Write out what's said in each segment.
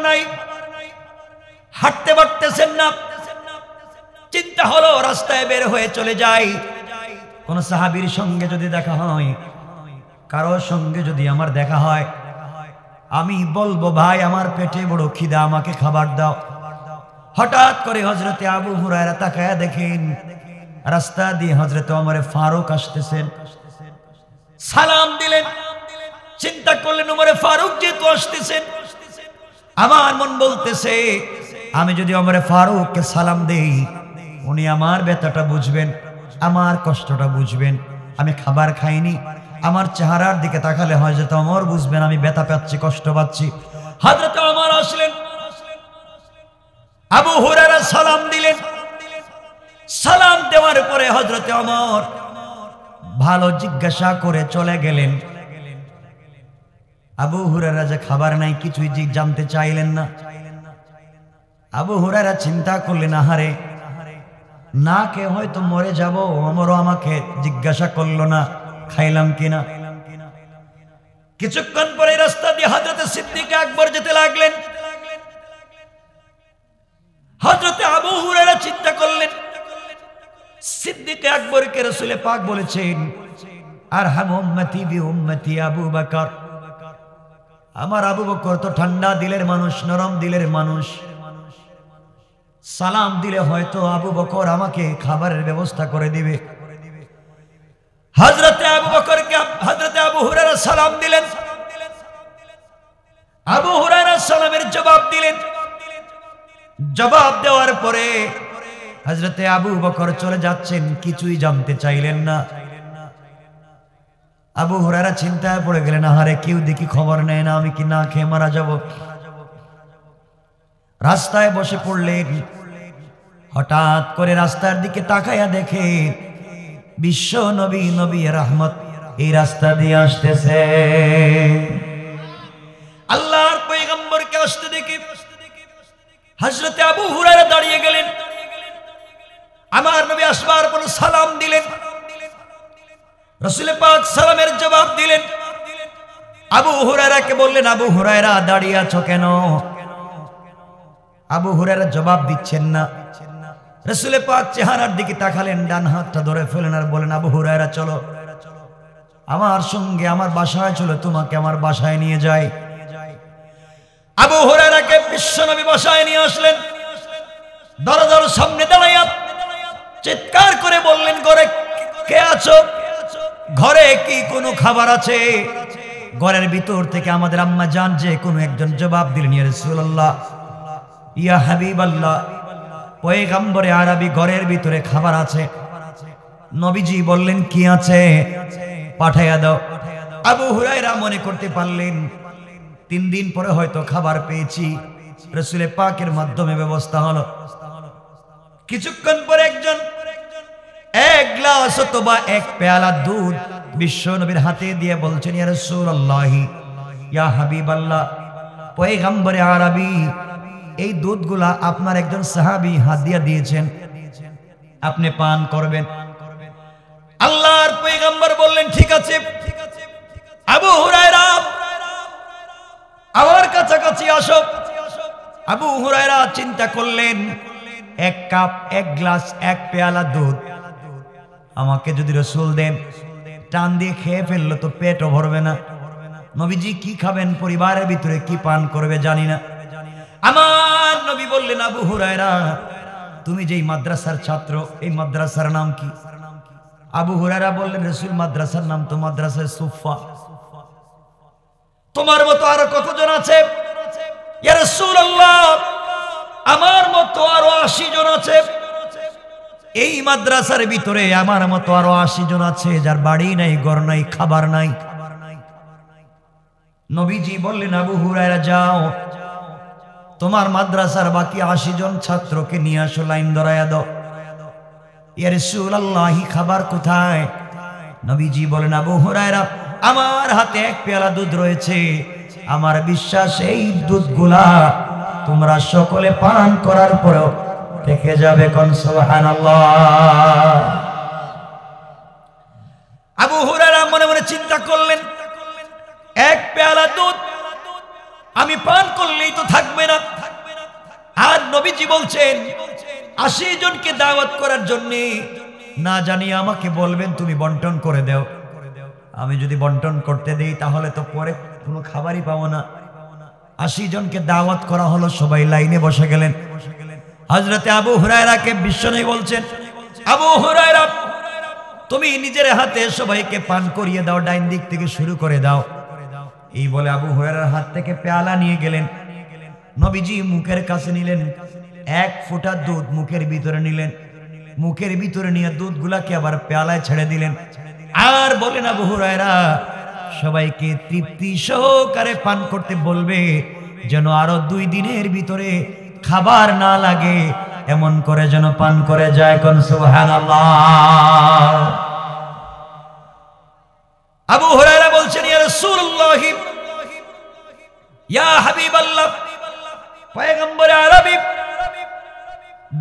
নাই, হাঁটতে পারতেছেন না। চিন্তা হলো রাস্তায় বের হয়ে চলে যাই, কোন সাহাবীর সঙ্গে যদি দেখা হয়, কারোর সঙ্গে যদি আমার দেখা হয়, আমি বলবো ভাই আমার পেটে বড় খিদা, আমাকে খাবার দাও। হঠাৎ করে হযরতে আবু হুরায়রা তাকায়া দেখেন রাস্তা দিয়ে হযরতে ওমর ফারুক আসতেছেন। সালাম দিলেন। চিন্তা করলেন ওমর ফারুক যেহেতু আসতেছেন, আমার মন বলতেছে আমি যদি ওমর ফারুককে সালাম দেই, উনি আমার ব্যথাটা বুঝবেন, আমার কষ্টটা বুঝবেন। আমি খাবার খাইনি, আমার চেহারার দিকে তাকালে হযরত ওমর বুঝবেন আমি ব্যথা পাচ্ছি, কষ্ট পাচ্ছি। হযরত ওমর আসলেন, আবু হুরায়রা সালাম দিলেন। সালাম দেওয়ার পরে হযরত ওমর ভালো জিজ্ঞাসা করে চলে গেলেন। আবু হুরায়রা যে খাবার নাই কিছুই জানতে চাইলেন না। আবু হুরায়রা চিন্তা করলেন আহারে, না কে হয়তো মরে যাব, ওমরও আমাকে জিজ্ঞাসা করলো না খাইলাম কিনা। কিছুক্ষণ পরে রাস্তা দিয়ে হযরত সিদ্দিক আকবর যেতে লাগলেন। হযরত আবু হুরায়রা চিন্তা করলেন সিদ্দিক আকবরকে রাসূল পাক বলেছেন আরহাম উম্মতি বি উম্মতি আবু বকর, আমার আবু বকর তো ঠান্ডা দিলের মানুষ, নরম দিলের মানুষ, সালাম দিলে হয়তো আবু বকর আমাকে খাবারের ব্যবস্থা করে দিবে। হযরতে আবু বকরকে হযরতে আবু হুরায়রা সালাম দিলেন। আবু হুরায়রা সালামের জবাব দিলেন। জবাব দেওয়ার পরে হযরতে আবু বকর চলে যাচ্ছেন, কিছুই জানতে চাইলেন না। আবু হুরায়রা চিন্তায় পড়ে গেলেন আহারে কেউ দেখি খবর নেয় না, আমি কি না খেয়ে মারা যাব। রাস্তায় বসে পড়লেন। হঠাৎ করে রাস্তার দিকে তাকায়া দেখে বিশ্ব নবী নবী রহমত এই রাস্তা দিয়ে আসতেছে। আল্লাহর পয়গম্বরকে আসতে দেখে হযরতে আবু হুরায়রা দাঁড়িয়ে গেলেন। আমার নবী আসবার পর সালাম দিলেন। রাসূল পাক সালামের জবাব দিলেন। আবু হুরায়রাকে বললেন আবু হুরায়রা দাঁড়িয়ে আছো কেন? আবু হুরায়রা জবাব দিচ্ছেন না। রাসূল পাক চেহারার দিকে তাকালেন, ডান হাতটা ধরে ফেলেন আর বলেন আবু হুরায়রা চলো আমার সঙ্গে, আমার বাসায় চলো, তোমাকে আমার বাসায় নিয়ে যাই। আবু হুরায়রাকে বিশ্বনবী বাসায় নিয়ে আসলেন। দরজার সামনে দাঁড়াইয়া চিৎকার করে বললেন ঘরে কে আছো? ঘরে কি কোনো খাবার আছে? ঘরের ভিতর থেকে আমাদের আম্মা জান যে কোনো একজন জবাব দিলেন ইয়া রাসূলুল্লাহ, ইয়া হাবিবাল্লাহ, পয়গম্বরে আরবি ঘরের ভিতরে খাবার আছে। নবীজি বললেন কি আছে? পাঠাইয়া দাও। আবু হুরায়রা মনে করতে পারলেন 3 দিন পরে হয়তো খাবার পেয়েছি, রাসূল পাকের মাধ্যমে ব্যবস্থা হলো। কিছুক্ষণ পরে একজন এক গ্লাস অথবা এক পেয়ালা দুধ বিশ্ব নবীর হাতে দিয়ে বলছেন ইয়া রাসূলুল্লাহ, ইয়া হাবিবাল্লাহ, পয়গম্বরে আরবি এই দুধগুলা আপনার একজন সাহাবী হাদিয়া দিয়েছেন, আপনি পান করবেন। আল্লাহর পয়গম্বর বললেন ঠিক আছে। আবু হুরায়রা আমার কাছাকাছি আসো। আবু হুরায়রা চিন্তা করলেন এক কাপ, এক গ্লাস, এক পেয়ালা দুধ আমাকে যদি রাসূল দেন, টান দিয়ে খেয়ে ফেললো তো পেটও ভরবে না। নবীজি কি খাবেন, পরিবারের ভিতরে কি পান করবে জানি না। আমার নবী বললেন আবু হুরায়রা তুমি যেই মাদ্রাসার ছাত্র, এই মাদ্রাসার নাম কি? আবু হুরায়রা বললেন রাসূল মাদ্রাসার নাম তো মাদ্রাসায়ে সুফা। তোমার মতো আরো কতজন আছে? ইয়া রাসূলুল্লাহ আমার মতো আরো 80 জন আছে। এই মাদ্রাসার ভিতরে আমার মতো আরো 80 জন আছে যার বাড়ি নাই, ঘর নাই, খাবার নাই। নবীজি বললেন আবু হুরায়রা যাও, তোমার মাদ্রাসার বাকি 80 জন ছাত্রকে নিয়ে আসো, লাইন ধরায়া দাও। ইয়া রাসূলুল্লাহ খাবার কোথায়? নবীজি বলেন আবু হুরায়রা আমার হাতে এক পেয়ালা দুধ রয়েছে, আমার বিশ্বাস এই দুধগুলা তোমরা সকলে পান করার পরেও থেকে যাবে। কোন সুবহানাল্লাহ। আবু হুরায়রা মনে মনে চিন্তা করলেন এক পেয়ালা দুধ আমি পান করলেই তো থাকবে না। আর নবীজি বলছেন 80 জনকে দাওয়াত করার জন্য না জানি আমাকে বলবেন তুমি বন্টন করে দাও। আমি যদি বন্টন করতে দেই তাহলে তো পরে কোনো খাবারই পাবো না। 80 জনকে দাওয়াত করা হলো, সবাই লাইনে বসে গেলেন। হযরতে আবু হুরায়রাকে বিশ্বনবী বলছেন, আবু হুরায়রা তুমি নিজের হাতে সবাইকে পান করিয়ে দাও, ডাইন দিক থেকে শুরু করে দাও। এই বলে আবু হুরায়রার হাত থেকে পেয়ালা নিয়ে গেলেন। নবীজি মুখের কাছে নিলেন, 1 ফোঁটা দুধ মুখের ভিতরে নিলেন। মুখের ভিতরে নিয়ে দুধগুলাকে আবার পেয়ালায় ছেড়ে দিলেন। আর বলেন আবু হুরায়রা সবাইকে তৃপ্তি সহকারে পান করতে বলবে, যেন আরো 2 দিনের ভিতরে খাবার না লাগে, এমন করে যেন পান করে যায়। কোন সুবহানাল্লাহ। আবু হুরায়রা বলছেন, ইয়া রাসূলুল্লাহ, ইয়া হাবিবাল্লাহ, পয়গম্বর আরবি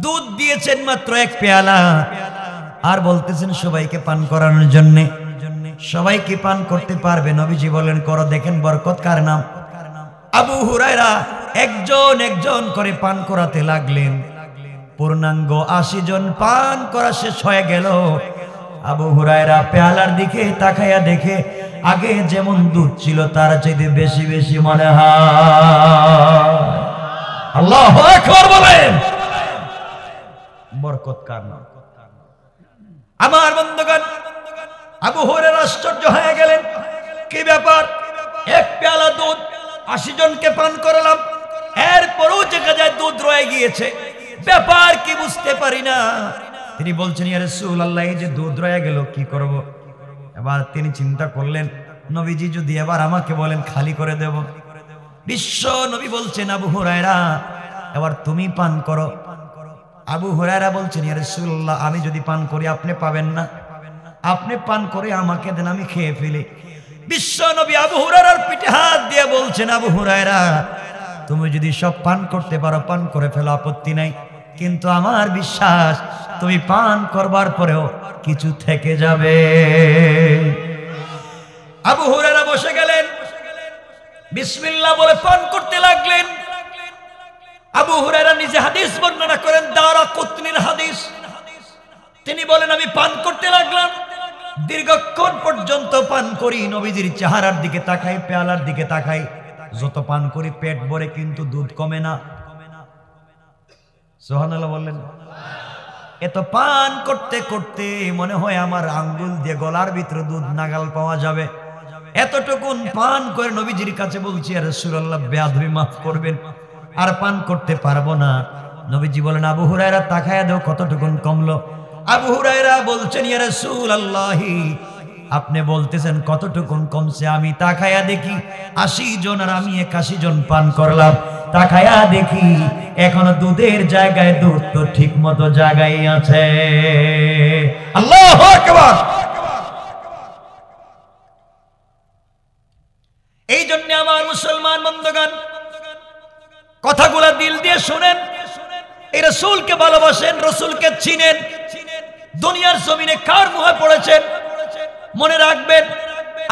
দুধ দিয়েছেন মাত্র 1 পেয়ালা, আর বলতেছেন সবাইকে পান করানোর জন্য। সবাইকে পান করতে পারবে? নবীজি বলেন, করো, দেখেন বরকত কার নাম। আবু হুরায়রা একজন একজন করে পান করাতে লাগলেন। পূর্ণাঙ্গ 80 জন পান করা শেষ হয়ে গেল। আবু হুরায়রা পেয়ালার দিকে তাকায়া দেখে আগে যেমন দুধ ছিল তার চাইতে বেশি বেশি মনে হয়। আল্লাহু আকবার বলেন। বরকত কার নাম। আমার বন্ধুগণ, আবু হুরায়রা আশ্চর্য হয়ে গেলেন, কি ব্যাপার, 1 পেয়ালা দুধ 80 জনকে পান করালাম, এরপরও দেখা যায় দুধ রয়ে গিয়েছে, ব্যাপার কি বুঝতে পারি না। তিনি বলছেন, ইয়া রাসূলুল্লাহ, এই যে দুধ রয়ে গেল কি করব? এবার তিনি চিন্তা করলেন, নবীজি যদি এবার আমাকে বলেন খালি করে দেব। বিশ্ব নবী বলছেন, আবু হুরায়রা এবার তুমি পান করো। আবু হুরায়রা বলছেন, ইয়া রাসূলুল্লাহ, আমি যদি পান করি আপনি পাবেন না, আপনি পান করে আমাকে দেন, আমি খেয়ে ফেলি। বিশ্ব নবী আবু হুরায়রার পিঠে হাত দিয়ে বলছেন, আবু হুরায়রা তুমি যদি সব পান করতে পারো পান করে ফেলো, আপত্তি নাই, কিন্তু আমার বিশ্বাস তুমি পান করবার পরেও কিছু থেকে যাবে। আবু হুরায়রা বসে গেলেন, বিসমিল্লাহ বলে পান করতে লাগলেন। আবু হুরায়রা নিজে হাদিস বর্ণনা করেন, দারাকুতনির হাদিস। তিনি বলেন, আমি পান করতে লাগলাম, দীর্ঘক্ষণ পর্যন্ত পান করি, নবীজির চেহারার দিকে তাকাই, পেয়ালার দিকে তাকাই, যত পান করি পেট ভরে, কিন্তু দুধ কমে না। সুবহানাল্লাহ বললেন। এত পান করতে করতে মনে হয় আমার আঙ্গুল দিয়ে গলার ভিতরে দুধ নাগাল পাওয়া যাবে। এতটুকুন পান করে নবীজির কাছে বলছি, ইয়া রাসূলুল্লাহ বেয়াদবি মাফ করবেন, আর পান করতে পারবো না। নবীজি বলেন, আবু হুরায়রা তাকায়া দাও কতটুকুন কমলো। আবু হুরায়রা বলছেন, ইয়া রাসূলুল্লাহ, আপনি বলতেছেন কতটুকুন কমছে, আমি তাকায়া দেখি 80 জন আর আমি 81 জন পান করলাম। তাকায়া দেখি এখনো দুধের জায়গায় দুধ তো ঠিক মতো জায়গায় আছে। আল্লাহু আকবার। এই জন্য আমার মুসলমান বন্ধুগণ, কথাগুলা দিল দিয়ে শুনেন, এই রাসূলকে ভালোবাসেন, রাসূলকে চিনেন। দুনিয়ার জমিনে কার মুহে পড়েছেন মনে রাখবেন।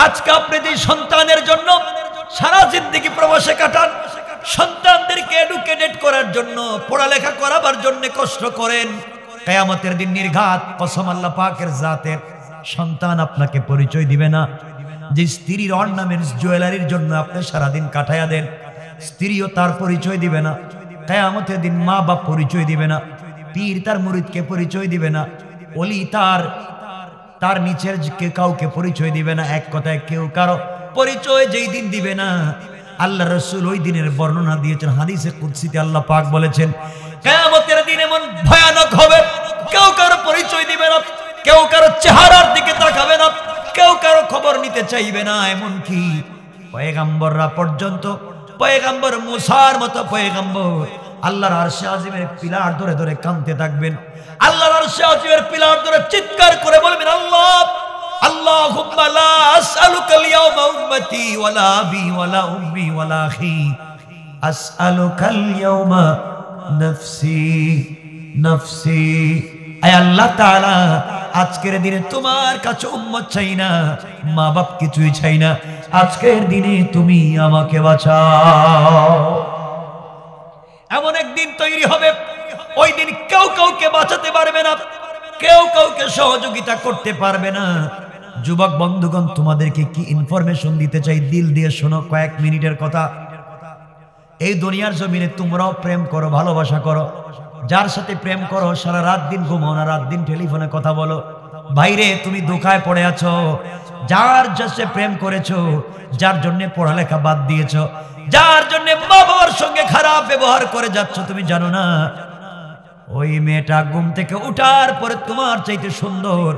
আজকে আপনি যে সন্তানের জন্য সারা জিন্দেগি প্রবাসে কাটান, সন্তানদেরকে এডুকেটেড করার জন্য, পড়ালেখা করাবার জন্য কষ্ট করেন, কিয়ামতের দিন নির্ঘাত কসম আল্লাহ পাকের জাতের, সন্তান আপনাকে পরিচয় দিবে না। যে স্ত্রীর অর্নামেন্টস জুয়েলারির জন্য আপনি সারাদিন কাটাইয়া দেন, স্ত্রীও তার পরিচয় দিবে না। কিয়ামতের দিন মা বাপ পরিচয় দিবে না, পীর তার মুরিদকে পরিচয় দিবে না, ওলি তার নিচের কাউকে পরিচয় দিবে না। এক কথায় কেউ কারো পরিচয় যেই দিন দিবে না, আল্লাহ রাসূল ওই দিনের বর্ণনা দিয়েছেন। হাদিসে কুদসিতে আল্লাহ পাক বলেছেন, কিয়ামতের দিন এমন ভয়ানক হবে, কেউ কারো পরিচয় দিবে না, কেউ কারো চেহারার দিকে তাকাবে না, কেউ কারো খবর নিতে চাইবে না। এমন কি পয়গম্বররা পর্যন্ত, পয়গম্বর মুসার মতো পয়গম্বর আল্লাহর আরশে আজিমের পিলার ধরে ধরে কাঁদতে থাকবেন। আল্লাহর আরশে আজিমের পিলার ধরে চিৎকার করে বলবেন, আল্লাহ আল্লাহুম্মা লা আসআলুকাল ইয়াওমা উম্মতি ওয়ালা আবি ওয়ালা উম্মি ওয়ালা আখি, আসআলুকাল ইয়াওমা নাফসি নাফসি আয় আল্লাহ তাআলা, আজকের দিনে তোমার কাছে উম্মত চাই না, মা বাপ কিছুই চাই না, আজকের দিনে তুমি আমাকে বাঁচাও। এমন একদিন তৈরি হবে, ওই দিন কেউ কাউকে বাঁচাতে পারবে না, কেউ কাউকে সহযোগিতা করতে পারবে না। যুবক বন্ধুগণ, তোমাদেরকে কি ইনফরমেশন দিতে চাই, দিল দিয়ে শোনো, কয়েক মিনিটের কথা। এই দুনিয়ার জমিনে তোমরাও প্রেম করো, ভালোবাসা করো, যার সাথে প্রেম করো সারা রাত দিন ঘুমাও না, রাত দিন টেলিফোনে কথা বলো। বাইরে তুমি ধোঁকায় পড়ে আছো, যার সাথে প্রেম করেছো, যার জন্য পড়ালেখা বাদ দিয়েছো, যার জন্য মা বাবার সঙ্গে খারাপ ব্যবহার করে যাচ্ছ, তুমি জানো না ওই মেয়েটা ঘুম থেকে উঠার পরে তোমার চাইতে সুন্দর,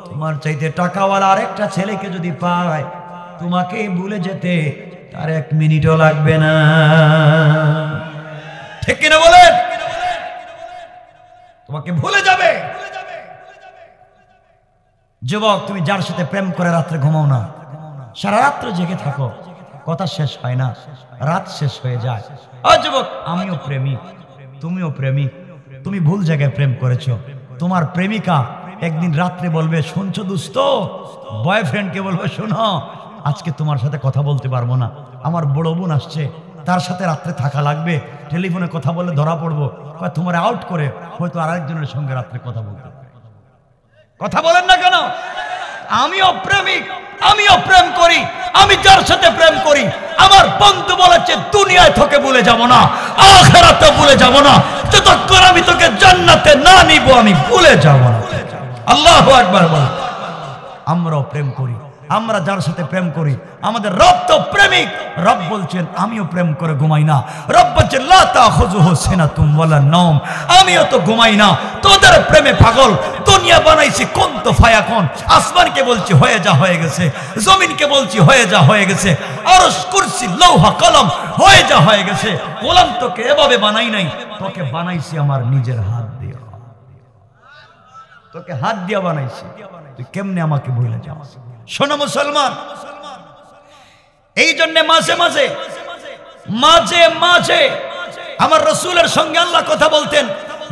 তোমার চাইতে টাকাওয়ালা আরেকটা ছেলেকে যদি পায়, তোমাকে ভুলে যেতে তার 1 মিনিটও লাগবে না। ঠিক কিনা বলেন? তোমাকে ভুলে যাবে। যুবক, তুমি যার সাথে প্রেম করে রাত্রে ঘুমাও না, সারা রাত্র জেগে থাকো, কথা শেষ হয় না, রাত শেষ হয়ে যায়। যুবক, আমিও প্রেমিক, তুমিও প্রেমিক, তুমি ভুল জায়গায় প্রেম করেছো। তোমার প্রেমিকা একদিন রাত্রে বলবে, শুনছো দোস্ত, বয়ফ্রেন্ডকে বলবে, শোনো আজকে তোমার সাথে কথা বলতে পারবো না, আমার বড় বোন আসছে, তার সাথে রাত্রে থাকা লাগবে, টেলিফোনে কথা বললে ধরা পড়বো, তোমার আউট করে হয়তো আরেকজনের সঙ্গে রাত্রে কথা বলতে। কথা বলেন না কেন? আমিও প্রেমিক, আমিও প্রেম করি, আমি যার সাথে প্রেম করি, আমার বন্ধু বলেছে দুনিয়ায় তোকে ভুলে যাব না, আখিরাতে ভুলে যাব না, যতক্ষণ আমি তোকে জান্নাতে না নিব আমি ভুলে যাব না। আল্লাহু আকবার বল। আমরাও প্রেম করি, আমরা যার সাথে প্রেম করি, আমাদের রব তো প্রেমিক। রব বলছেন আমিও প্রেম করে ঘুমাই না, রব বলছেন লা তাখুযুহু সিনাতুম ওয়ালা নাওম, আমিও তো ঘুমাই না, তোদের প্রেমে পাগল। দুনিয়া বানাইছি কোন তো ফায়াকুন, আসমানকে বলছি হয়ে যা, হয়ে গেছে, জমিনকে বলছি হয়ে যা, হয়ে গেছে, আরশ কুরসি লৌহা কলম হয়ে যা, হয়ে গেছে। গোলাম তোকে এভাবে বানাই নাই, তোকে বানাইছি আমার নিজের হাত দিয়ে, তোকে হাত দিয়ে বানাইছি, তুই কেমনে আমাকে ভুলে যাস? শোনো মুসলমান, এই জন্য মাঝে মাঝে মাঝে মাঝে আমার রাসূলের সঙ্গে আল্লাহ কথা বলতেন,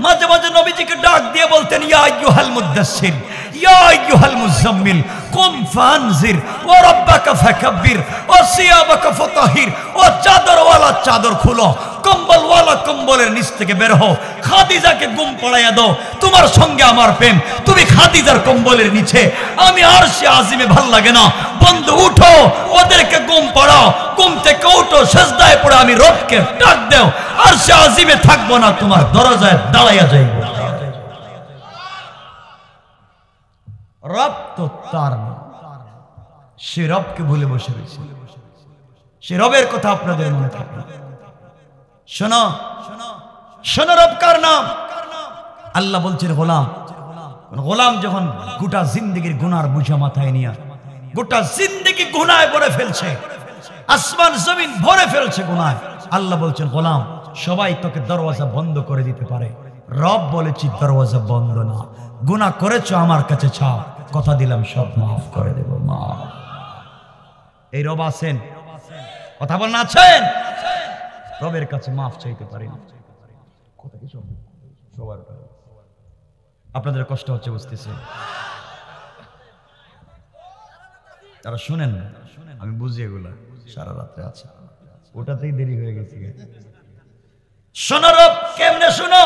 মাঝে মাঝে নবীজিকে ডাক দিয়ে বলতেন, ইয়া আইয়ুহাল মুদাসসির, ইয়া আইয়ুহাল মুজাম্মিল, কুম ফানজির, ওয়া রাব্বাকা ফাকাব্বির, ওয়া সিয়াবাকা ফাতাহির, ও চাদরওয়ালা চাদর খুলো, কম্বলওয়ালা কম্বলের নিচ থেকে বের হও, খাদিজাকে ঘুম পড়াইয়া দাও, তোমার সঙ্গে আমার প্রেম, তুমি খাদিজার কম্বলের নিচে, আমি আরশে আজিমে ভাল লাগে না। বন্ধু উঠো, ওদেরকে ঘুম পড়াও, ঘুম থেকে উঠো, সিজদায় পড়ে আমি রবকে ডাক দাও, আরশে আজিমে থাকবো না, তোমার দরজায় দাঁড়াইয়া যাইব। রব তো তার নাম, সে রবকে ভুলে বসে রয়েছে, সে রবের কথা আপনাদের মনে থাকে। শোনো শোনো, রব কার নাম? আল্লাহ বলছেন গোলাম। গোলাম যখন গোটা জিন্দেগির গুনার বুঝা মাথায় নিয়ে, গোটা জিন্দেগি গুনায় ভরে ফেলছে, আসমান জমিন ভরে ফেলছে গুনায়, আল্লাহ বলছেন গোলাম সবাই তোকে দরওয়াজা বন্ধ করে দিতে পারে, রব বলেছি দরওয়াজা বন্ধ না, গুনাহ করেছো আমার কাছে চাও, কথা দিলাম সব মাফ করে দেব। মা এই রব আছেন, কথা বলেন আছেন? রবের কাছে মাফ চাইতে পারি না। আপনাদের কষ্ট হচ্ছে বুঝতেছে, তারা শুনেন না, আমি বুঝি এগুলা, সারা রাত্রে আছে, ওটাতেই দেরি হয়ে গেছে। শোনো রব কেমনে, শোনো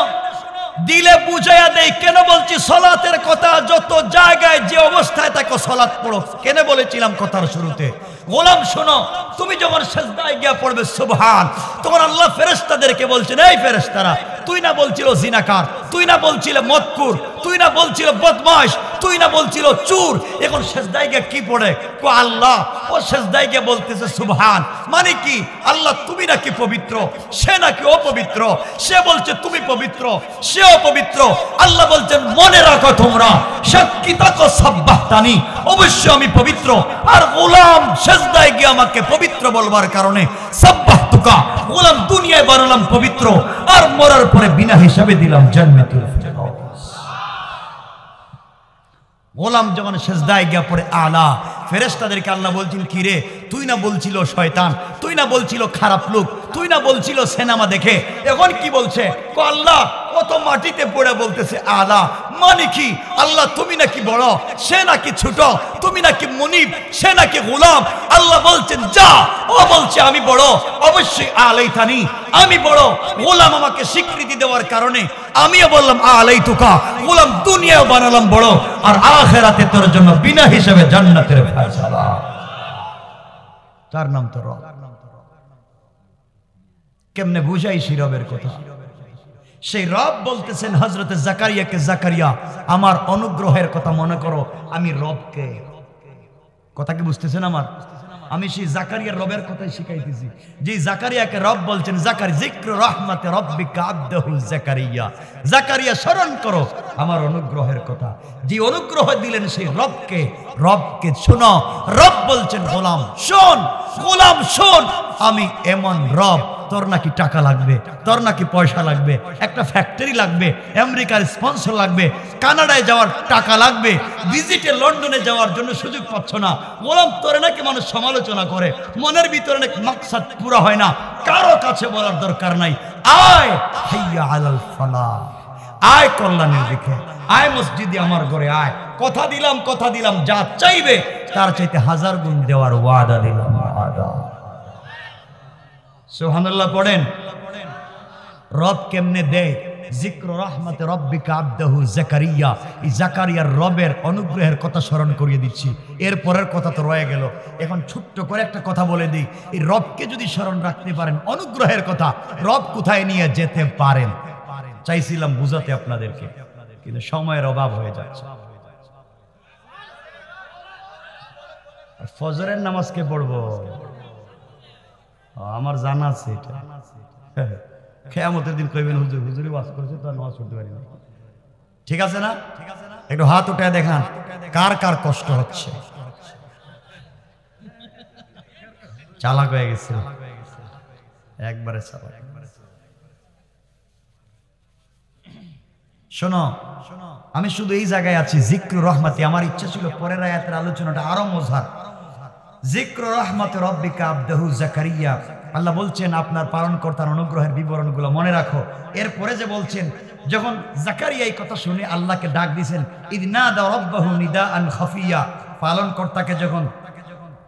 দিলে বুঝাইয়া দেই। কেন বলছি সালাতের কথা? যত জায়গায় যে অবস্থায় থাকো সালাত পড়ো। কেন বলেছিলাম কথার শুরুতে, গোলাম শোনো, তুমি যখন সিজদায় গিয়া পড়বে সুবহান, তখন আল্লাহ ফেরেশতাদেরকে বলছেন, এই ফেরেশতারা, তুই না বলছিল জিনাকার, তুই না বলছিল মদকুর, তুই না বলছিল বদমাশ, তুই না বলছিল চোর, এখন সিজদায় গিয়া কি পড়ে? কো আল্লাহ, ও সিজদায় গিয়া বলতেছে সুবহান। মানে কি? আল্লাহ তুমি নাকি পবিত্র, সে নাকি অপবিত্র, সে বলছে তুমি পবিত্র, সে অপবিত্র। আল্লাহ বলছেন মনে রাখো তোমরা, সাক্ষী থাকো সাব্বাহতানি, অবশ্যই আমি পবিত্র। আর গোলাম সিজদায় গিয়ে আমাকে পবিত্র বলবার কারণে সাব্বাহতুকা, গোলাম দুনিয়ায় বানালাম পবিত্র, আর মরার পরে বিনা হিসাবে দিলাম জান্নাতুল ফিরদাউস। গোলাম যখন সিজদায় গিয়ে পড়ে আলা, ফেরেশতাদেরকে আল্লাহ বলছেন কি রে, তুই না বলছিল শয়তান, তুই না বলছিল খারাপ লোক, তুই না বলছিল সিনেমা দেখে, এখন কি বলছে? কো আল্লাহ, ও মতো মাটিতে পড়ে বলতেছে আলা, মানে কি আল্লাহ তুমি নাকি বড়, সে নাকি ছোট, তুমি নাকি মুনিব, সে নাকি গোলাম। আল্লাহ বলছেন যা, ও বলছে আমি বড়, অবশ্যই আলাইতানি, আমি বড়। গোলাম আমাকে স্বীকৃতি দেওয়ার কারণে আমিও বললাম আলাইতুকা, গোলাম দুনিয়াও বানালাম বড়, আর আখিরাতে তোর জন্য বিনা হিসাবে জান্নাতের ফয়সালা। তার নাম তো রব। কেমনে বুঝাই সেই রবের কথা? সেই রব বলতেছেন হযরতে জাকারিয়াকে, জাকারিয়া আমার অনুগ্রহের কথা মনে করো, আমি রবকে। কথা কি বুঝতেছেন আমার? আমি সেই জাকারিয়ার রবের কথাই শিখাইতেছি। যে জাকারিয়াকে রব বলছেন, যিকরু রাহমাতি রাব্বিকা আবদাহু জাকারিয়া, জাকারিয়া স্মরণ করো আমার অনুগ্রহের কথা। যে অনুগ্রহ দিলেন সেই রবকে, রবকে শোনো। রব বলছেন গোলাম শোন, গোলাম শোন, আমি এমন রব, তোর নাকি টাকা লাগবে, তোর নাকি পয়সা লাগবে, একটা ফ্যাক্টরি লাগবে, আমেরিকার স্পন্সর লাগবে, কানাডায় যাওয়ার টাকা লাগবে, ভিজিটে লন্ডনে যাওয়ার জন্য সুযোগ পাচ্ছ না। গোলাম তোরে নাকি মানুষ সমালোচনা করে, মনের ভিতরে নাকি মাকসাদ পুরা হয় না, কারো কাছে বলার দরকার নাই। আয় হাইয়া আলাল ফালাহ, আয় কল্যাণের দিকে, আয় মসজিদে আমার ঘরে আয়। কথা দিলাম, কথা দিলাম, যা চাইবে তার চাইতে 1000 গুণ দেওয়ার ওয়াদা দিলাম। সুবহানাল্লাহ পড়েন। রব কেমনে দেয়? যিকরু রাহমাতি রাব্বিকা আবদাহু জাকারিয়া। এই জাকারিয়ার রবের অনুগ্রহের কথা স্মরণ করিয়ে দিচ্ছি। এরপরের কথা তো রয়ে গেল, এখন ছোট্ট করে একটা কথা বলে দিই। এই রবকে যদি স্মরণ রাখতে পারেন, অনুগ্রহের কথা, রব কোথায় নিয়ে যেতে পারেন চাইছিলাম বুঝাতে আপনাদেরকে, কিন্তু সময়ের অভাব হয়ে যাচ্ছে। ফজরের নামাজ কে পড়বো? আমার জানা আছে এটা। কিয়ামতের দিন কইবেন হুজুর, হুজুরি ওয়াজ করেছে তো নামাজ পড়তে পারি না। ঠিক আছে না? একটু হাত উঠায় দেখান কার কার কষ্ট হচ্ছে। চালাক হয়ে গেছে একবারে চালাক। শোনো, আমি শুধু এই জায়গায় আছি যিকরু রাহমাতি। আমার ইচ্ছা ছিল পরের আয়াতের আলোচনাটা আরো মজার। যিকরু রাহমাতি রাব্বিকা আবদাহু জাকারিয়া। আল্লাহ বলছেন আপনার পালনকর্তার অনুগ্রহের বিবরণগুলো মনে রাখো। এরপরে যে বলছেন, যখন জাকারিয়া এই কথা শুনে আল্লাহকে ডাক দিয়েছেন, ইদ নাদা রাব্বাহু নিদাআন খাফিয়া, পালনকর্তাকে যখন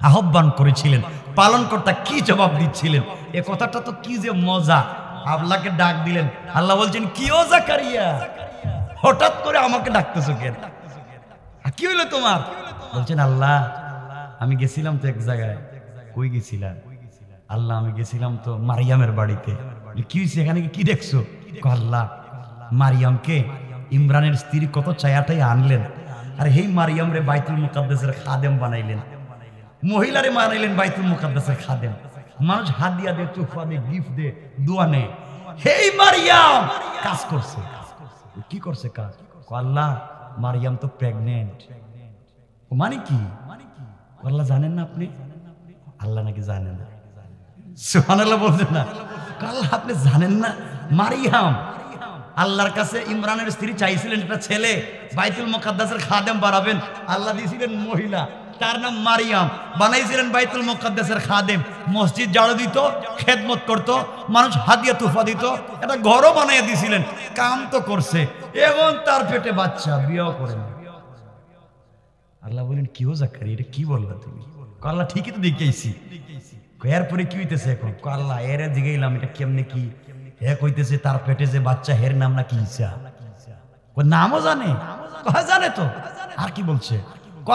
আহ্বান করেছিলেন, পালনকর্তা কি জবাব দিচ্ছিলেন, এ কথাটা তো কি যে মজা। আল্লাহকে ডাক দিলেন, আল্লাহ বলছেন কি ও জাকারিয়া, হঠাৎ করে আমাকে ডাকতেছো কেন? কি হইলো তোমার? বলছেন আল্লাহ আমি গেছিলাম তো এক জায়গায়। কই গেছিলাম? আল্লাহ আমি গেছিলাম তো মারিয়ামের বাড়িতে। কি হয়েছে এখানে, কি দেখছো? আল্লাহ মারিয়ামকে ইমরানের স্ত্রী কত চায়াটাই আনলেন, আর এই মারিয়াম রে বাইতুল মুকাদ্দাসের খাদেম বানাইলেন, মহিলারে বানাইলেন বাইতুল মুকাদ্দাসের খাদেম। মানুষ হাদিয়া দে, তুফা দে, গিফট দে, দোয়া নে। হেই মারিয়াম কাজ করছে। কি করছে কাজ? আল্লাহ মারিয়াম তো প্রেগনেন্ট। মানে কি? আল্লাহ জানেন না আপনি? আল্লাহ নাকি জানেন না। সুবহানাল্লাহ বলছেন না? আল্লাহ আপনি জানেন না? মারিয়াম আল্লাহর কাছে ইমরানের স্ত্রী চাইছিলেন একটা ছেলে, বাইতুল মুকাদ্দাসের খাদেম বানাবেন। আল্লাহ দিয়েছিলেন মহিলা, তার নাম মারিয়াম, বানাইছিলেন বাইতুল মুকাদ্দাসের খাদেম। মসজিদ ঝাড়ু দিত, খেদমত করত, মানুষ হাদিয়া তুফা দিত, একটা ঘরও বানাইয়া দিয়েছিলেন। কাম তো করছে, এবং তার পেটে বাচ্চা, বিয়েও করেন। আল্লাহ বলেন কি ও জাকারিয়া, এটা কি বললা তুমি? আল্লাহ ঠিকই তো দেখাইছি। এরপরে কি হইতেছে এখন? আল্লাহ এরে জিগাইলাম এটা কেমনে কি? হে কইতেছে তার পেটে যে বাচ্চা, হের নাম নাকি ঈসা। নামও জানে? জানে তো। আর কি বলছে?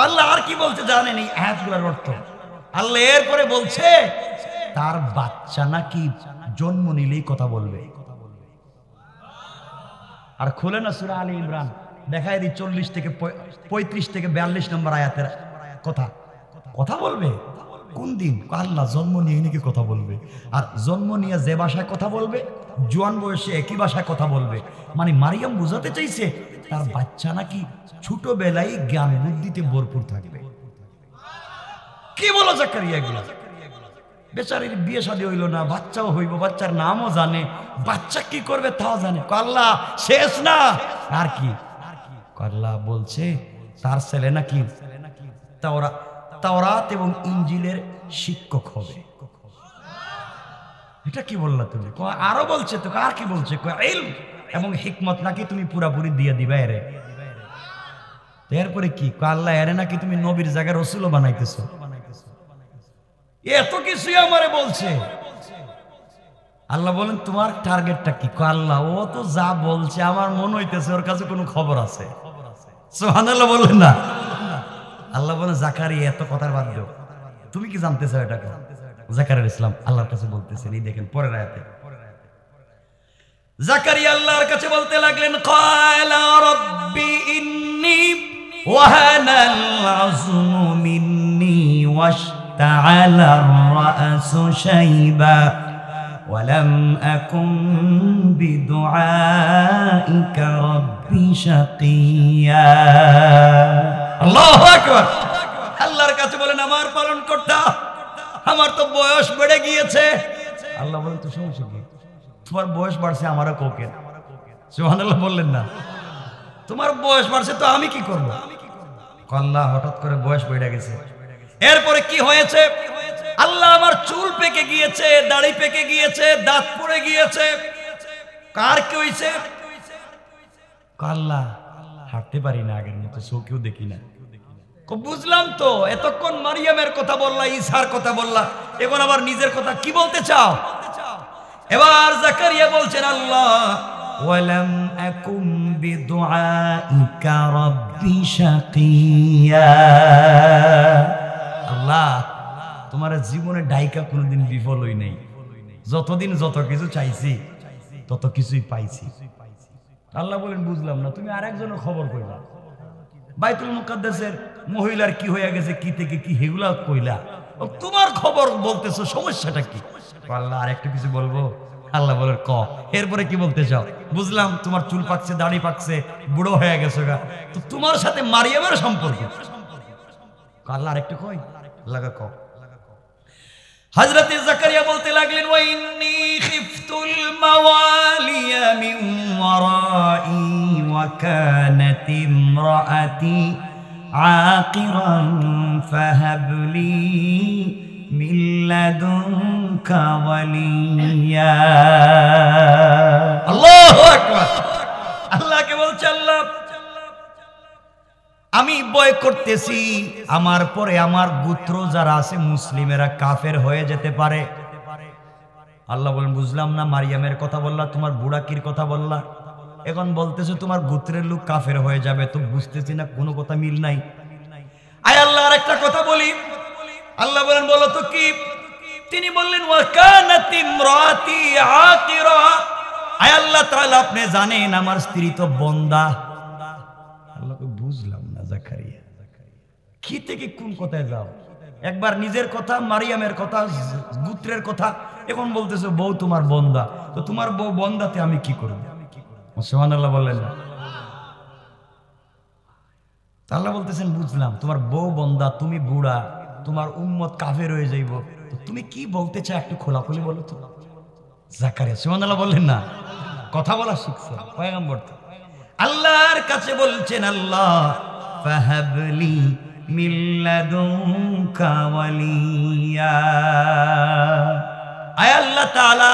আল্লাহ আর কি বলছে জানেন এই আয়াতগুলোর অর্থ? আল্লাহ এরপরে বলছে তার বাচ্চা নাকি জন্ম নিলেই কথা বলবে। আর খুলে না সূরা আলী ইমরান, দেখায় দিই 40 থেকে 35 থেকে 42 নম্বর আয়াতের কথা। কথা বলবে কোন দিন? আল্লাহ জন্ম নিয়ে নাকি কথা বলবে। আর জন্ম নিয়ে যে ভাষায় কথা বলবে, জোয়ান বয়সে একই ভাষায় কথা বলবে। মানে মারিয়াম বুঝাতে চাইছে তার বাচ্চা নাকি ছোটবেলায় জ্ঞান বুদ্ধিতে ভরপুর থাকবে। কি বলো জাকারিয়া এগুলো? বেচারির বিয়ে শাদী হইল না, বাচ্চাও হইব, বাচ্চার নামও জানে, বাচ্চা কি করবে তাও জানে। আল্লাহ শেষ না। আর কি? আল্লাহ বলছে তার ছেলে নাকি তাওরাত এবং ইনজিলের শিক্ষক হবে। এটা কি বললা তুমি? আরো বলছে তো। আর কি বলছে? ইলম, এবং হিকমত নাকি তুমি পুরাপুরি দিয়ে দিবা এরে। এরপরে কি আল্লাহ এরে নাকি তুমি নবীর জায়গায় রাসূলও বানাইতেছো। এত কিছুই আমারে বলছে। আল্লাহ বলেন তোমার টার্গেটটা কি? আল্লাহ ও তো যা বলছে আমার মনে হইতেছে ওর কাছে কোনো খবর আছে। সুবহানাল্লাহ বললেন না? আল্লাহ বলেন জাকারিয়া এত কথার বাদ দাও, তুমি কি জানতে চাও এটাকে? জাকারিয়া ইসলাম আল্লাহর কাছে বলতেছেন, এই দেখেন পরের আয়াতে জাকারিয়া আল্লাহর কাছে বলতে লাগলেন, ক্বালা রাব্বি ইন্নী ওয়াহানাল আযমু মিন্নী ওয়াশতাআলা আর-রা'সু শাইবা ওয়ালাম আকুন বিদুআইকা রাব্বি শাকিয়া। আল্লাহু আকবার। আল্লাহর কাছে বলেন আমার পালন কর্তা, আমার তো বয়স বেড়ে গিয়েছে। আল্লাহ বলেন তো সমস্যা কি? তোমার বয়স বাড়ছে আমারও কোকেন। সুবহানাল্লাহ বললেন না? তোমার বয়স বাড়ছে তো আমি কি করব? আল্লাহ হঠাৎ করে বয়স বেড়ে গেছে। এরপরে কি হয়েছে? আল্লাহ আমার চুল পেকে গিয়েছে, দাড়ি পেকে গিয়েছে, দাঁত পড়ে গিয়েছে। কার কি হয়েছে? আল্লাহ হাঁটতে পারি না আগের মতো, চোখেও দেখি না। বুঝলাম তো, এতক্ষণ মারিয়ামের কথা বললা, ঈসার কথা বললা, এখন আবার নিজের কথা কি বলতে চাও? এবার জাকারিয়া বলছেন, আল্লাহ ওয়ালাম আকুম বিদুআইকা রাব্বি শাকিয়া। আল্লাহ তোমার জীবনে ডাইকা কোনোদিন বিফল হই নাই। যতদিন যত কিছু চাইছি তত কিছুই পাইছি। আল্লাহ বলেন বুঝলাম না, তুমি আরেকজনের খবর কইলা, বাইতুল মুকাদ্দাসের মহিলার কি হয়ে গেছে, কি থেকে কি হেগুলা কইলা, তোমার খবর বলতেছো, সমস্যাটা কি? আল্লাহ আরেকটু কিছু বলবো? আল্লাহ বলেন ক। এরপরে কি বলতে চাও? বুঝলাম তোমার চুল পাকছে, দাড়ি পাকছে, বুড়ো হয়ে গেছে গা, তো তোমার সাথে মারিয়ামের সম্পর্ক। আল্লাহ আরেকটু কই? আল্লাহ ক। হযরত জাকারিয়া বলতে লাগলেন, ওয়া ইন্নী খিফতুল মাওয়ালিয়া মিন ওয়ারাই ওয়া কানাত ইমরাআতি আকিরান ফাহাবলি মিন লাদুনকা ওয়ালিয়া। আল্লাহু আকবার। আল্লাহকে বলছে, আল্লাহ আমি ভয় করতেছি আমার পরে আমার গোত্র যারা আছে মুসলিমেরা কাফের হয়ে যেতে পারে। আল্লাহ বলেন বুঝলাম না, মারিয়ামের কথা বললা, তোমার বুড়াকির কথা বললা, এখন বলতেছো তোমার গোত্রের লোক কাফের হয়ে যাবে, তো বুঝতেছি না কোনো কথা মিল নাই। আয় আল্লাহ আরেকটা কথা বলি। আল্লাহ বলেন বলো তো কি? তিনি বললেন ওয়া কানাত ইমরাতি আকিরা। আয় আল্লাহ তাআলা আপনি জানেন আমার স্ত্রী তো বন্দা। আল্লাহকে বুঝলাম না জাকারিয়া, কি থেকে কোন কথায় যাও? একবার নিজের কথা, মারিয়ামের কথা, গোত্রের কথা, এখন বলতেছো বউ তোমার বন্দা, তো তোমার বউ বন্দাতে আমি কি করব? সুবহানাল্লাহ বললেন না? আল্লাহ বলতেছেন বুঝলাম তোমার বউ বন্দা, তুমি বুড়া, তোমার উম্মত কাফের হয়ে যাইব, তো তুমি কি বলতে চাও একটু খোলাখুলি বলো তো। জাকারিয়া সুবহানাল্লাহ বললেন না? কথা বলা শিখছে পয়গম্বর তো। আল্লাহর কাছে বলছেন, আল্লাহ ফাহাবলি মিন লাদুনকা ওয়ালিয়া। আয় আল্লাহ তাআলা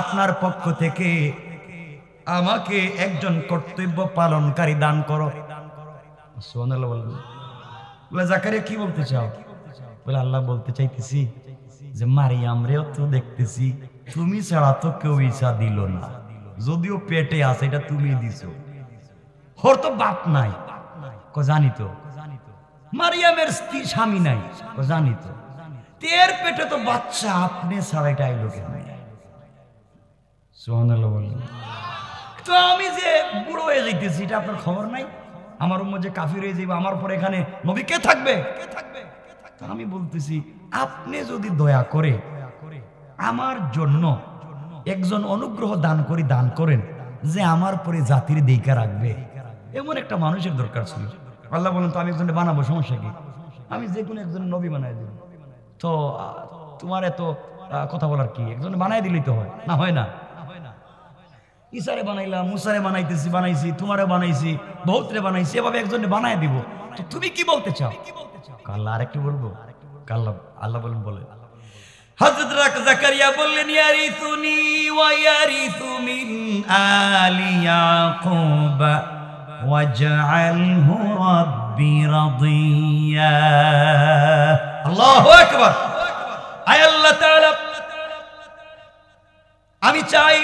আপনার পক্ষ থেকে আমাকে একজন কর্তব্য পালনকারী দান করো। সুবহানাল্লাহ বললেন। বলে জাকারিয়া কি বলতে চাও? বলে আল্লাহ বলতে চাইতেছি যে মারিয়াম রেও তো দেখতেছি তুমি ছাড়া তো কেউ ঈসা দিল না, যদিও পেটে আছে এটা তুমি দিছো, ওর তো বাপ নাই। জানি তো। মারিয়ামের স্ত্রী স্বামী নাই, জানি তো। তের পেটে তো বাচ্চা, আপনি ছাড়া এটা আইলো কেন? সুবহানাল্লাহ বললেন। তো আমি যে বুড়ো হয়ে যাইতেছি এটা আপনার খবর নাই? আমার উম্মত যে কাফির হয়ে যাইবে, আমার পর এখানে নবী কে থাকবে? আমি বলতেছি আপনি যদি দয়া করে আমার জন্য একজন অনুগ্রহ দান করেন যে আমার পরে জাতির দেইকা রাখবে, এমন একটা মানুষের দরকার ছিল। আল্লাহ বলেন তো আমি একজনে বানাবো, সমস্যা কি? আমি যে কোনো একজন নবী বানাই দিব। তো তোমার এত কথা বলার কি? একজনে বানাই দিলেই তো হয় না? হয় না? ঈসারে বানাইলাম, মুসারে বানাইছি, তোমারে বানাইছি, বহুতরে বানাইছি, এভাবে একজনে বানাই দিব। তো তুমি কি বলতে চাও? আল্লাহ আরেকটু বলবো। আল্লাহ বলেন বলে হযরত জাকারিয়া বললেন, ইয়ারিসুনি ওয়া ইয়ারিসু মিন আলি ইয়াকুব ওয়াজআলহু রাব্বি রাদিয়া। আল্লাহু আকবার। আয় আল্লাহ তাআলা, আমি চাই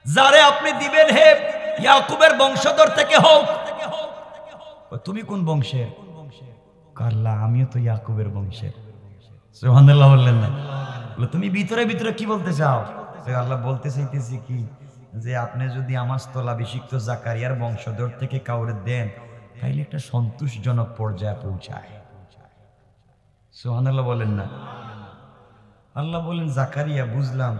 যারে আপনি দিবেন হে ইয়াকুবের বংশধর থেকে হোক। তুমি কোন বংশের? আল্লাহ, আমিও তো ইয়াকুবের বংশের। সুবহানাল্লাহ বললেন না? তুমি ভিতরে ভিতরে কি বলতে চাও? আল্লাহ বলতে চাইতেছি কি, যে আপনি যদি আমার স্থলাভিষিক্ত জাকারিয়ার বংশধর থেকে কাউরে দেন, তাইলে একটা সন্তোষজনক পর্যায়ে পৌঁছায়। সুবহানাল্লাহ বলেন না? আল্লাহ বলেন, জাকারিয়া বুঝলাম,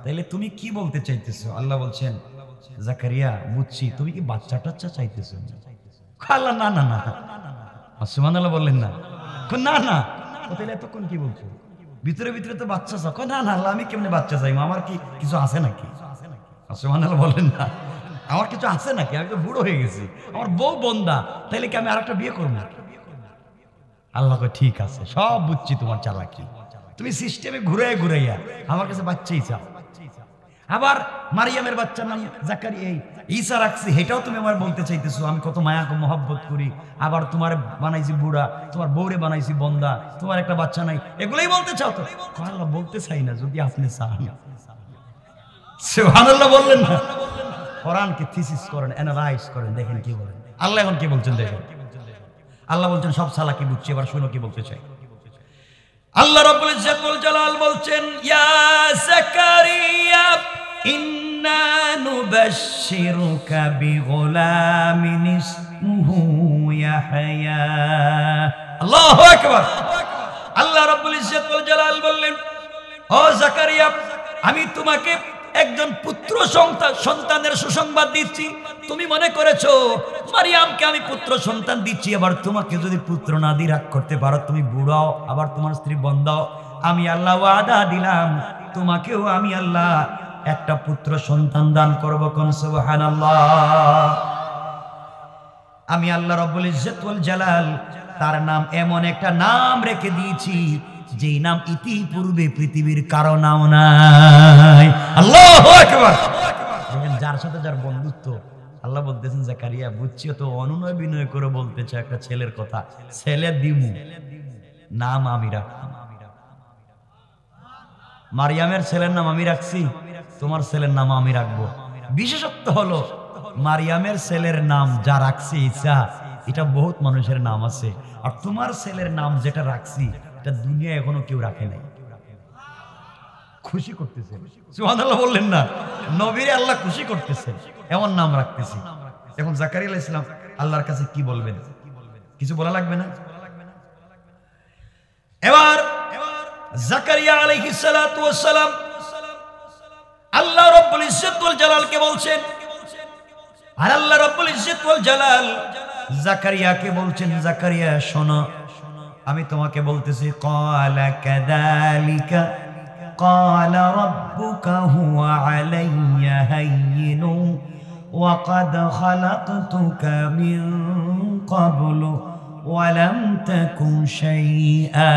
তাইলে তুমি কি বলতে চাইতেছো? আল্লাহ বলছেন, জাকারিয়া বুঝছি, তুমি কি বাচ্চা টাচ্চা চাইতেছো? আল্লাহ না না না। সুবহানাল্লাহ বললেন না? না না। তাহলে এতক্ষণ কি বলছো? ভিতরে ভিতরে তো বাচ্চা চাও। না না আল্লাহ, আমি কেমনে বাচ্চা চাইবো? আমার কি কিছু আছে নাকি? সুবহানাল্লাহ বলেন না? আমার কিছু আছে নাকি? আমি তো বুড়ো হয়ে গেছি, আমার বউ বন্দা, তাইলে কি আমি আরেকটা বিয়ে করবো? আল্লাহ কয়, ঠিক আছে, সব বুঝছি তোমার চালাকি, তুমি সিস্টেমে ঘুরে ঘুরাইয়া আমার কাছে বাচ্চাই চাও। আবার মারিয়ামের বাচ্চার নাম জাকারিয়া, ঈসা রাখছি, এটাও তুমি আমার বলতে চাইতেছো আমি কত মায়া মহব্বত করি। আবার তোমার বানাইছি বুড়া, তোমার বউরে বানাইছি বন্দা, তোমার একটা বাচ্চা নাই, এগুলোই বলতে চাও তো? আল্লাহ বলতে চাই না, যদি আপনি চান। সুবহানাল্লাহ বললেন না? কোরআনকে থিসিস করেন, অ্যানালাইজ করেন, দেখেন কি বলেন আল্লাহ। এখন কি বলছেন দেখেন। আল্লাহ বলছেন সব চালাকি বুঝছি, এবার শুনো কি বলতে চাই। আল্লাহ রাব্বুল ইজ্জত ওয়াল জালাল বলছেন, ইয়া জাকারিয়া ইন্না নুবাশশিরুকা বিগুলামিন ইসমুহু ইয়াহইয়া। আল্লাহু আকবার। আল্লাহ রাব্বুল ইজ্জত ওয়াল জালাল বললেন, ও জাকারিয়া, আমি তোমাকে একজন পুত্র সন্তানের সুসংবাদ দিচ্ছি। তুমি মনে করেছো মারিয়ামকে আমি পুত্র সন্তান দিচ্ছি, আবার তোমাকে যদি পুত্র না দিয়ে রাগ করতে পারো, তুমি বুড়াও, আবার তোমার স্ত্রী বন্ধাও, আমি আল্লাহ ওয়াদা দিলাম তোমাকেও আমি আল্লাহ একটা পুত্র সন্তান দান করব। কোন সুবহানাল্লাহ। আমি আল্লাহ রাব্বুল ইজ্জত ওয়াল জালাল তার নাম এমন একটা নাম রেখে দিয়েছি, যেই নাম ইতিপূর্বে পৃথিবীর কারো নাম নাই। আল্লাহু আকবার। দেখেন, যার সাথে যার বন্ধুত্ব, আল্লাহ বলতেছেন, জাকারিয়া বুঝছিও তো, অনুনয় বিনয় করে বলতেছে একটা ছেলের কথা, ছেলে দিমু, নাম আমি রাখলাম। মারিয়ামের ছেলের নাম আমি রাখছি, তোমার ছেলের নাম আমি রাখবো। বিশেষত্ব হলো মারিয়ামের ছেলের নাম যা রাখছি ঈসা, এটা বহুত মানুষের নাম আছে, আর তোমার ছেলের নাম যেটা রাখছি এটা দুনিয়া এখনো কেউ রাখে নাই। খুশি করতেছে। সুবহানাল্লাহ বললেন না? নবীরে আল্লাহ খুশি করতেছে, এমন নাম রাখতেছি। এখন জাকারিয়া আলাইহিস সালাম আল্লাহর কাছে কি বলবেন? কিছু বলা লাগবে না? এবার জাকারিয়া আলাইহিস সালাতু ওয়াস সালাম আল্লাহ রাব্বুল ইজ্জত ওয়াল জালালকে বলছেন, আর আল্লাহ রাব্বুল ইজ্জত ওয়াল জালাল জাকারিয়াকে বলছেন, জাকারিয়া শোনো, আমি তোমাকে বলতেছি, ক্বালা কাযালিকা ক্বালা রাব্বুকা হুয়া আলাইয়া হাইয়িনু ওয়া ক্বাদ খালাকতুকা মিন ক্বাবলু ওয়া লাম তাকু শাইআ।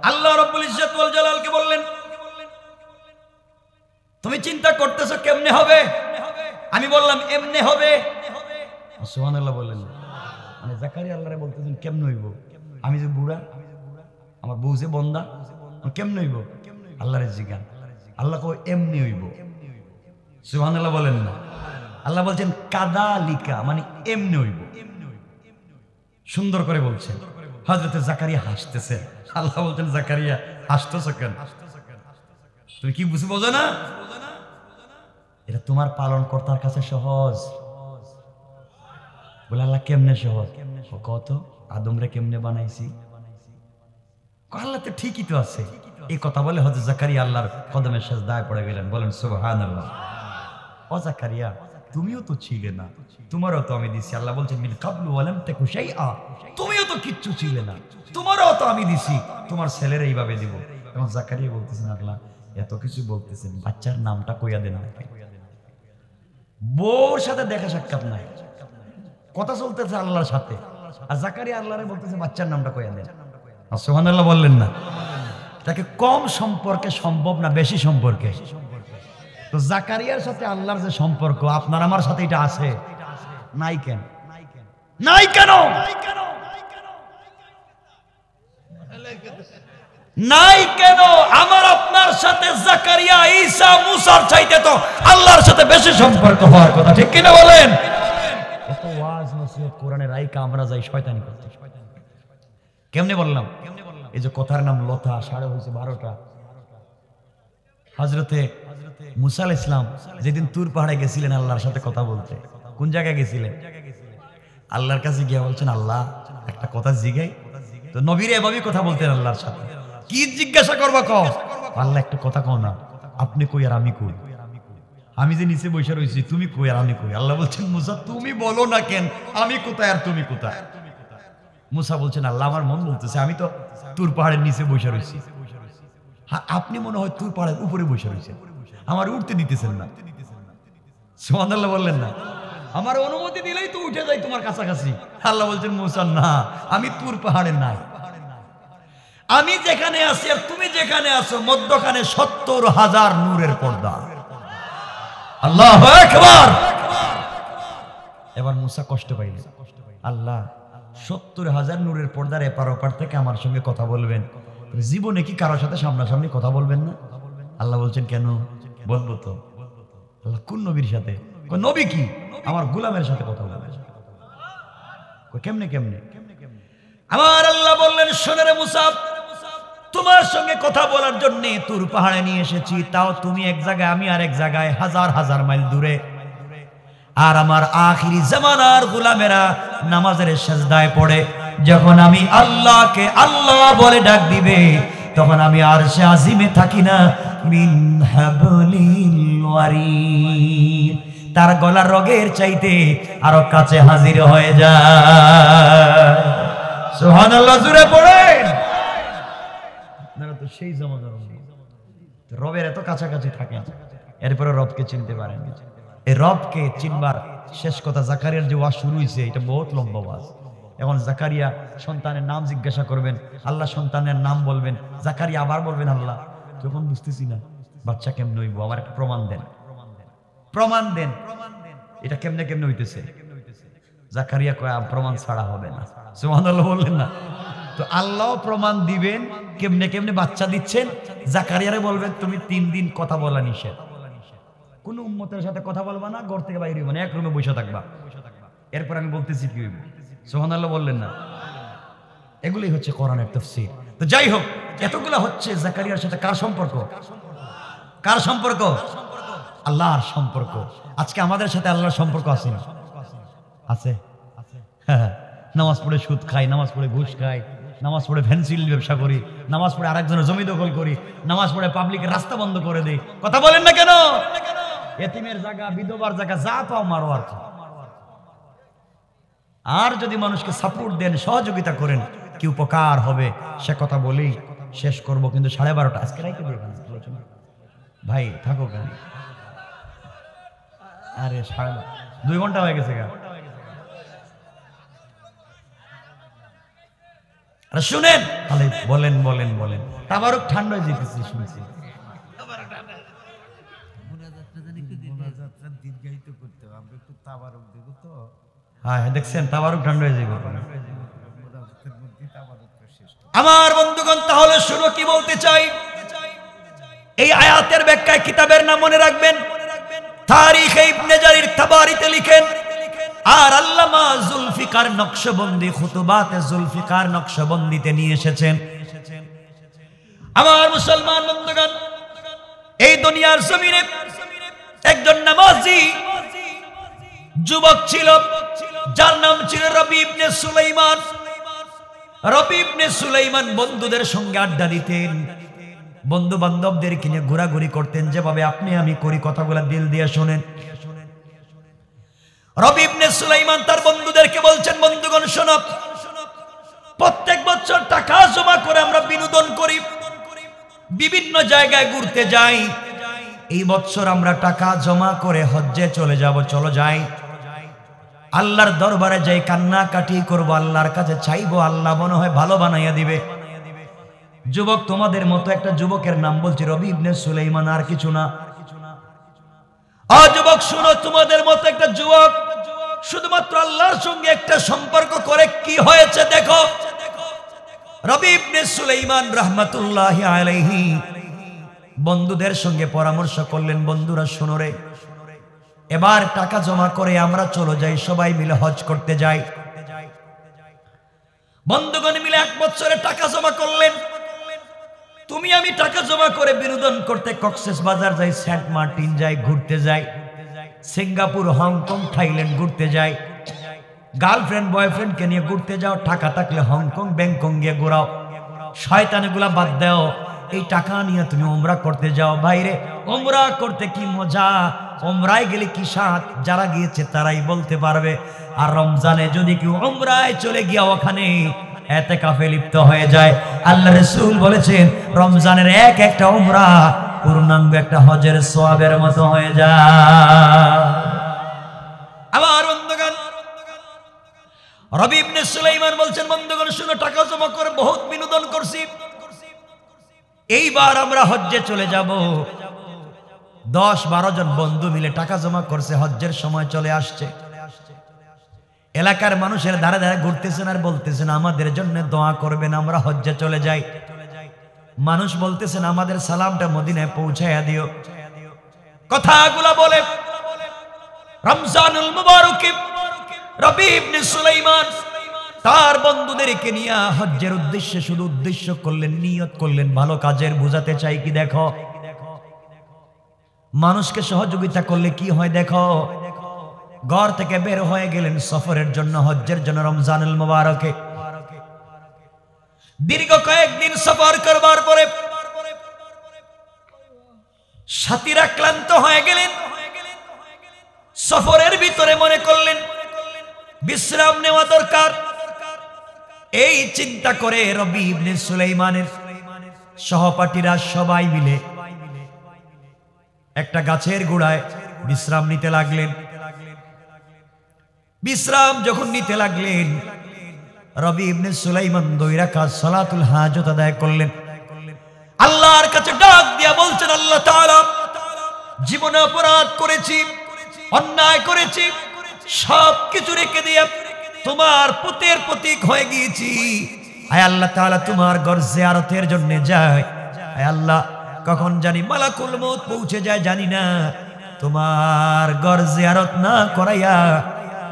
আল্লাহ রাব্বুল ইজ্জত ওয়াল জালালকে বললেন, তুমি চিন্তা করতেছো কেমনে হবে? আমি বললাম এমনে হবে। সুবহানাল্লাহ বললেন। মানে জাকারিয়া আল্লাহরে বলতেছেন কেমনে হইব? আমি যে বুড়া, আমার বউ যে বন্দা, কেমনে হইব? আল্লাহরে জিজ্ঞান। আল্লাহ কয় এমনি হইব। সুবহানাল্লাহ বলেন না? আল্লাহ বলছেন কাযালিকা, মানে এমনি হইব। সুন্দর করে বলছেন। হযরত জাকারিয়া হাসতেছে। আল্লাহ বলছেন, জাকারিয়া হাসতেছো কেন? তুমি কি বুঝে বোঝো না? এটা তোমার পালন কর্তার কাছে সহজ। বলে আল্লাহ কেমনে সহজ? কত আদমরে কেমনে বানাইছি? আল্লাহ তো ঠিকই তো আছে। এই কথা বলে হযরত জাকারিয়া আল্লাহর কদমে সিজদায় পড়ে গেলেন। বলেন সুবহানাল্লাহ। ও জাকারিয়া, তুমিও তো ছিলে না, তোমারও তো আমি দিছি। আল্লাহ বলছেন মিন কাবলু ওয়া লাম তাকু শাইআ, তুমিও তো কিচ্ছু ছিলে না, তোমারও তো আমি দিছি, তোমার ছেলের এইভাবে দিব। এখন জাকারিয়া বলতেছেন, আল্লাহ এত কিছু বলতেছেন, বাচ্চার নামটা কইয়া দেন। বউর সাথে দেখা সাক্ষাৎ নাই, কথা চলতেছে আল্লাহর সাথে, আর জাকারিয়া আল্লাহরে বলতেছে বাচ্চার নামটা কইয়া দেন। সুবহানাল্লাহ বললেন না? তাকে কম সম্পর্কে সম্ভব না বেশি সম্পর্কে? তো জাকারিয়ার সাথে আল্লাহর যে সম্পর্ক আপনার আমার সাথে এটা আছে, নাই কেন? নাই কেন? নাই কেন? আমার আপনার সাথে জাকারিয়া, ঈসা, মুসার চাইতে তো আল্লাহর সাথে বেশি সম্পর্ক হওয়ার কথা, ঠিক কিনা বলেন? এত ওয়াজ নসিহত কোরআনের রাইকা আমরা যাই শয়তানি করতে। কেমনে বললাম? এই যে কথার নাম লতা, সাড়ে হয়েছে 12টা। হযরতে মুসা আলাইহিস সালাম যেদিন তুর পাহাড়ে গেছিলেন আল্লাহর সাথে কথা বলতে, কোন জায়গায় গেছিলেন? আল্লাহর কাছে গিয়ে বলছেন, আল্লাহ একটা কথা জিগাই। তো নবীর এভাবেই কথা বলতেন আল্লাহর সাথে। কি জিজ্ঞাসা করবা কও? আল্লাহ একটা কথা কও না, আপনি কই আর আমি কই? আমি যে নিচে বসে রয়েছি, তুমি কই আর আমি কই? আল্লাহ বলছেন, মুসা তুমি বলো না কেন আমি কোথায় আর তুমি কোথায়? মুসা বলছেন, আল্লাহ আমার মন বলতেছে আমি তো তুর পাহাড়ের নিচে বসে রয়েছি, আপনি মনে হয় তুর পাহাড়ের উপরে বসে রয়েছে, আমার উঠতে দিতেছেন না। সুবহানাল্লাহ বললেন না? আমার অনুমতি দিলেই তো উঠে যাই তোমার কাছাকাছি। আল্লাহ বলছেন, মুসা না, আমি তুর পাহাড়ে নাই, আমি যেখানে আছি আর তুমি যেখানে আছো মধ্যখানে 70,000 নূরের পর্দা। আল্লাহু আকবার। এবার মুসা কষ্ট পাইলেন, আল্লাহ 70,000 নূরের পর্দার এপার ওপার থেকে আমার সঙ্গে কথা বলবেন, জীবনে কি কারোর সাথে সামনাসামনি কথা বলবেন না? আল্লাহ বলছেন, কেন? বলবো তো। আল্লাহ, কোন নবীর সাথে? নবী কি? আমার গোলামের সাথে কথা বলবেন। কেমনে কেমনে? আমার আল্লাহ বললেন, শোনো রে মুসা, তোমার সঙ্গে কথা বলার জন্য তুর পাহাড়ে নিয়ে এসেছি, তাও তুমি এক জায়গায় আমি আর এক জায়গায়, হাজার হাজার মাইল দূরে। আর আমার আখিরি জামানার গোলামেরা নামাজের সিজদায় পড়ে যখন আমি আল্লাহকে আল্লাহ বলে ডাক দিবে, তখন আমি আরশে আজিমে থাকি না, মিন হাবলিল ওয়ারিদ, তার গলার রগের চাইতে আরো কাছে হাজির হয়ে যায়। সুবহানাল্লাহ, জোরে পড়েন। আপনারা তো সেই জামানার রবের এত কাছাকাছি থাকেন, এরপরে রবকে চিনতে পারেন। এই রবকে চিনবার শেষ কথা জাকারিয়ার যে ওয়াজ শুরু হয়েছে, এটা বহুত লম্বা ওয়াজ। এখন জাকারিয়া সন্তানের নাম জিজ্ঞাসা করবেন, আল্লাহ সন্তানের নাম বলবেন, জাকারিয়া আবার বলবেন, আল্লাহ যখন বুঝতেছি না বাচ্চা কেমনে হইব, আমার একটা প্রমাণ দেন, প্রমাণ দেন, এটা কেমনে কেমনে হইতেছে। জাকারিয়া কয়, প্রমাণ ছাড়া হবে না। সুবহানাল্লাহ বললেন না? তো আল্লাহ প্রমাণ দিবেন কেমনে কেমনে বাচ্চা দিচ্ছেন। জাকারিয়ারে বলবেন, তুমি 3 দিন কথা বলা নিষেধ, কোন উম্মতের সাথে কথা বলবা না, ঘর থেকে বাইরে হইবা না, এক রুমে বসে থাকবা, এরপর আমি বলতেছি কি হইব। সুবহানাল্লাহ বললেন না? এগুলোই হচ্ছে কোরআনের তাফসীর। তো যাই হোক, এতগুলা হচ্ছে জাকারিয়ার সাথে কার সম্পর্ক? কার সম্পর্ক? আল্লাহর সম্পর্ক। আজকে আমাদের সাথে আল্লাহর সম্পর্ক আছে না? আছে। হ্যাঁ, নামাজ পড়ে সুদ খাই, নামাজ পড়ে ঘুষ খাই, নামাজ পড়ে ভ্যানসিল ব্যবসা করি, নামাজ পড়ে আরেকজনের জমি দখল করি, নামাজ পড়ে পাবলিকের রাস্তা বন্ধ করে দেই। কথা বলেন না কেন? এতিমের জায়গা, বিধবার জায়গা, যা পাও মারো আর খাও। আর যদি মানুষকে সাপোর্ট দেন, সহযোগিতা করেন, কি উপকার হবে সে কথা বলেই শেষ করব। কিন্তু 12:30 আজকে রাইতে দেখবেন ভাই, থাকো কেন? আরে 2 ঘন্টা হয়ে গেছে গা। আরে শুনেন, বলেন বলেন বলেন। তাবারুক ঠান্ডা হয়ে যেতেছি শুনছি। হ্যাঁ দেখছেন, তাবারুক ঠান্ডা হয়ে যাবে। আমার বন্ধুগণ, তাহলে শুনো কি বলতে চাই। এই আয়াতের ব্যাখ্যায় কিতাবের নাম মনে রাখবেন, তারিখে ইবনে জারির তাবারিতে লিখেন, আর আল্লামা জুলফিকার নকশবন্দি খুতুবাতে জুলফিকার নকশবন্দিতে নিয়ে এসেছেন। আমার মুসলমান বন্ধুগণ, এই দুনিয়ার জমিনে একজন নামাজি যুবক ছিল, যার নাম ছিল রবি ইবনে সুলাইমান। রবি ইবনে সুলাইমান বন্ধুদের সঙ্গে আড্ডা দিতেন, বন্ধু বান্ধবদেরকে নিয়ে ঘোরাঘুরি করতেন, যেভাবে আপনি আমি করি, কথাগুলো দিল দিয়ে শোনেন। রবি ইবনে সুলাইমান তার বন্ধুদেরকে বলছেন, বন্ধুগণ শোনো, প্রত্যেক বছর টাকা জমা করে আমরা বিনোদন করি, বিভিন্ন জায়গায় ঘুরতে যাই। এই বছর আমরা টাকা জমা করে হজ্জে চলে যাব, চলো যাই, আল্লাহর দরবারে যাই, কান্নাকাটি করবো, আল্লাহর কাছে চাইবো, আল্লাহ মনে হয় ভালো বানাইয়া দিবে। যুবক তোমাদের মতো একটা যুবকের নাম বলছি রবি ইবনে সুলাইমান, আর কিছু না। যুবক শুনো, তোমাদের মতো একটা যুবক শুধুমাত্র আল্লাহর সঙ্গে একটা সম্পর্ক করে কি হয়েছে দেখো। রবি ইবনে সুলাইমান রাহমাতুল্লাহি আলাইহি বন্ধুদের সঙ্গে পরামর্শ করলেন, বন্ধুরা শোনো রে, এবার টাকা জমা করে আমরা চলে যাই, সবাই মিলে হজ করতে যাই। বন্ধুগণ মিলে 1 বছরে টাকা জমা করলেন। তুমি আমি টাকা জমা করে বিনোদন করতে কক্সেস বাজার যাই, সেন্ট মার্টিন যাই, ঘুরতে যাই, সিঙ্গাপুর, হংকং, থাইল্যান্ড ঘুরতে যাই। গার্লফ্রেন্ড বয়ফ্রেন্ডকে নিয়ে ঘুরতে যাও, টাকা থাকলে হংকং ব্যাংকক গিয়ে ঘোরাও। শয়তানিগুলা বাদ দাও, এই টাকা নিয়ে তুমি উমরা করতে যাও। বাইরে উমরা করতে কি মজা, উমরায় গেলে কি স্বাদ, যারা গিয়েছে তারাই বলতে পারবে। আর রমজানে যদি কেউ উমরায় চলে গিয়া ওখানে ইতিকাফে লিপ্ত হয়ে যায়, আল্লাহ রাসূল বলেছেন রমজানের একটা উমরা পূর্ণাঙ্গ একটা হজের সওয়াবের মতো হয়ে যায়। আমার বন্ধুগণ, রবি ইবনে সুলাইমান বলছেন, বন্ধুগণ শুনো, টাকা জমা করে বহুত বিনোদন করছি, এইবার আমরা হজ্জে চলে যাব। 10-12 জন বন্ধু মিলে টাকা জমা করছে, হজ্জের সময় চলে আসছে। এলাকার মানুষের ধারে ধারে ঘুরতেছেন আর বলতেছেন আমাদের জন্য দোয়া করবেন, আমরা হজ্জে চলে যাই। মানুষ বলতেছেন আমাদের সালামটা মদিনায় পৌঁছায়া দিও। কথাগুলো বলে রমজানুল মুবারকে রবি ইবনে সুলাইমান তার বন্ধুদেরকে নিয়ে হজ্জের উদ্দেশ্যে শুধু উদ্দেশ্য করলেন, নিয়ত করলেন ভালো কাজের। বুঝাতে চাই কি দেখো, মানুষকে সহযোগিতা করলে কি হয় দেখো। ঘর থেকে বের হয়ে গেলেন সফরের জন্য, হজ্জের জন্য রমজানুল মুবারকে। দীর্ঘ কয়েকদিন সফর করবার পরে সাথীরা ক্লান্ত হয়ে গেলেন। সফরের ভিতরে মনে করলেন বিশ্রাম নেওয়া দরকার। এই চিন্তা করে রবি ইবনে সুলাইমানের সহপাঠীরা সবাই মিলে একটা গাছের গোড়ায় বিশ্রাম নিতে লাগলেন। বিশ্রাম যখন নিতে লাগলেন, রবি ইবনে সুলাইমান 2 রাকাত সালাতুল হাজত আদায় করলেন। আল্লাহর কাছে ডাক দিয়া বলছেন, আল্লাহ তাআলা, জীবনে অপরাধ করেছি, অন্যায় করেছি, সব কিছু রেখে দিয়ে তোমার পুতের প্রতীক হয়ে গিয়েছি। আয় আল্লাহ তাআলা, তোমার ঘর জিয়ারতের জন্য যাই। আয় আল্লাহ, কখন জানি মালাকুল মউত পৌঁছে যায় জানি না, তোমার ঘর জিয়ারত না করাইয়া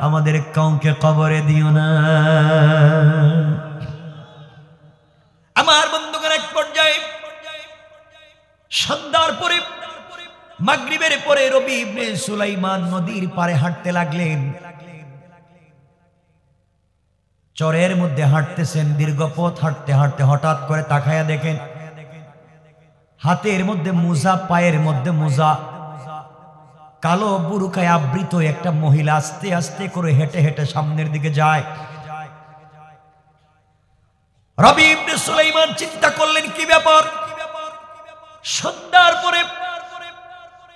আমাদের কাউকে কবরে দিও না। আমার বন্ধুগণ, এক পর্যায়ে সন্ধ্যার পরে, মাগরিবের পরে রবি ইবনে সুলাইমান নদীর পারে হাঁটতে লাগলেন। চরের মধ্যে হাঁটতেছেন, দীর্ঘ পথ হাঁটতে হাঁটতে হঠাৎ করে তাকায়া দেখেন হাতের মধ্যে মোজা, পায়ের মধ্যে মোজা, কালো বুরকায় আবৃত একটা মহিলা আস্তে আস্তে করে হেঁটে হেঁটে সামনের দিকে যায়। রবি ইবনে সুলাইমান চিন্তা করলেন কি ব্যাপার। সন্ধ্যার পরে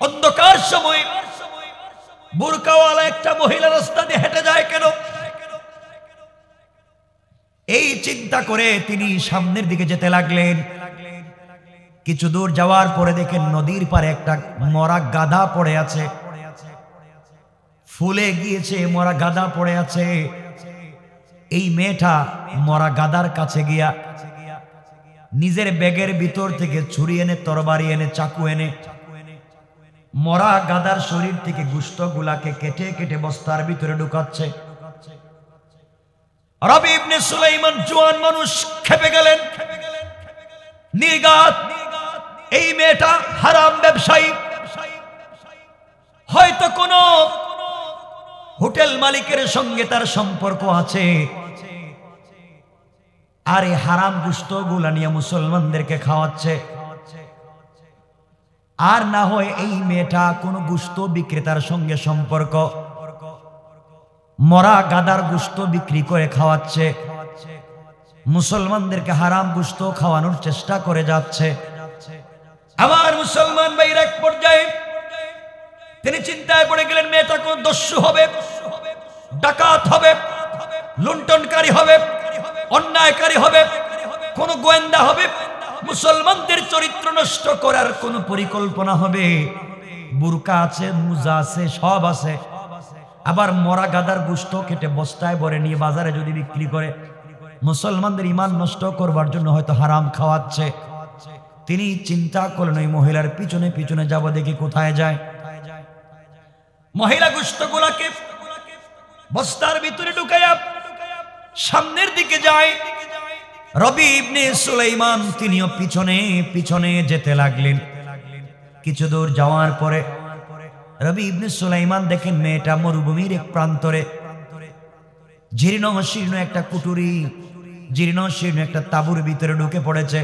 অন্ধকার সময় বুরকাওয়ালা একটা মহিলা রাস্তা দিয়ে হেঁটে যায় কেন? এই চিন্তা করে তিনি সামনের দিকে যেতে লাগলেন। কিছু দূর যাওয়ার পরে দেখেন নদীর পারে একটা মরা গাধা পড়ে আছে, ফুলে গিয়েছে, মরা গাধা পড়ে আছে। এই মেয়েটা মরা গাধার কাছে গিয়া নিজের ব্যাগের ভিতর থেকে ছুরি এনে, তরবারি এনে, চাকু এনে মরা গাধার শরীর থেকে গোশতগুলাকে কেটে কেটে বস্তার ভিতরে ঢুকাচ্ছে। রবি ইবনে সুলাইমান জওয়ান মানুষ খেপে গেলেন। নির্ঘাত এই মেয়েটা হারাম ব্যবসায়ী, হয়তো কোন হোটেল মালিকের সঙ্গে তার সম্পর্ক আছে, আর এই হারাম গোশতগুলা নিয়ে মুসলমানদেরকে খাওয়াচ্ছে। আর না হয় এই মেয়েটা কোন গোশত বিক্রেতার সঙ্গে সম্পর্ক, মরা গাদার গোশত বিক্রি করে খাওয়াচ্ছে, মুসলমানদেরকে হারাম গোশত খাওয়ানোর চেষ্টা করে যাচ্ছে। আমার মুসলমান ভাইরা এক পর্যায়ে তিনি চিন্তায় পড়ে গেলেন, মেয়েটা কোন দস্যু হবে, ডাকাত হবে, লুণ্ঠনকারী হবে, অন্যায়কারী হবে, কোন গোয়েন্দা হবে, মুসলমানদের চরিত্র নষ্ট করার কোন পরিকল্পনা হবে, বুরকা আছে, মুজা আছে, সব আছে। আবার মরা গাদার গোশত কেটে বস্তায় ভরে নিয়ে বাজারে যদি বিক্রি করে, মুসলমানদের ঈমান নষ্ট করবার জন্য হয়তো হারাম খাওয়াচ্ছে। তিনি চিন্তা করলেন ওই মহিলার পিছনে পিছনে যাব, দেখি কোথায় যায়। মহিলা গোশতগুলোকে বস্তার ভিতরে ঢুকাইয়া সামনের দিকে যায়। রবি ইবনে সুলাইমান তিনিও পিছনে পিছনে যেতে লাগলেন। কিছু দূর যাওয়ার পরে রবি ইবনে সুলাইমান দেখেন মেয়েটা মরুভূমির এক প্রান্তরে জীর্ণ শীর্ণ একটা কুটুরি, জীর্ণ শীর্ণ একটা তাঁবুর ভিতরে ঢুকে পড়েছে।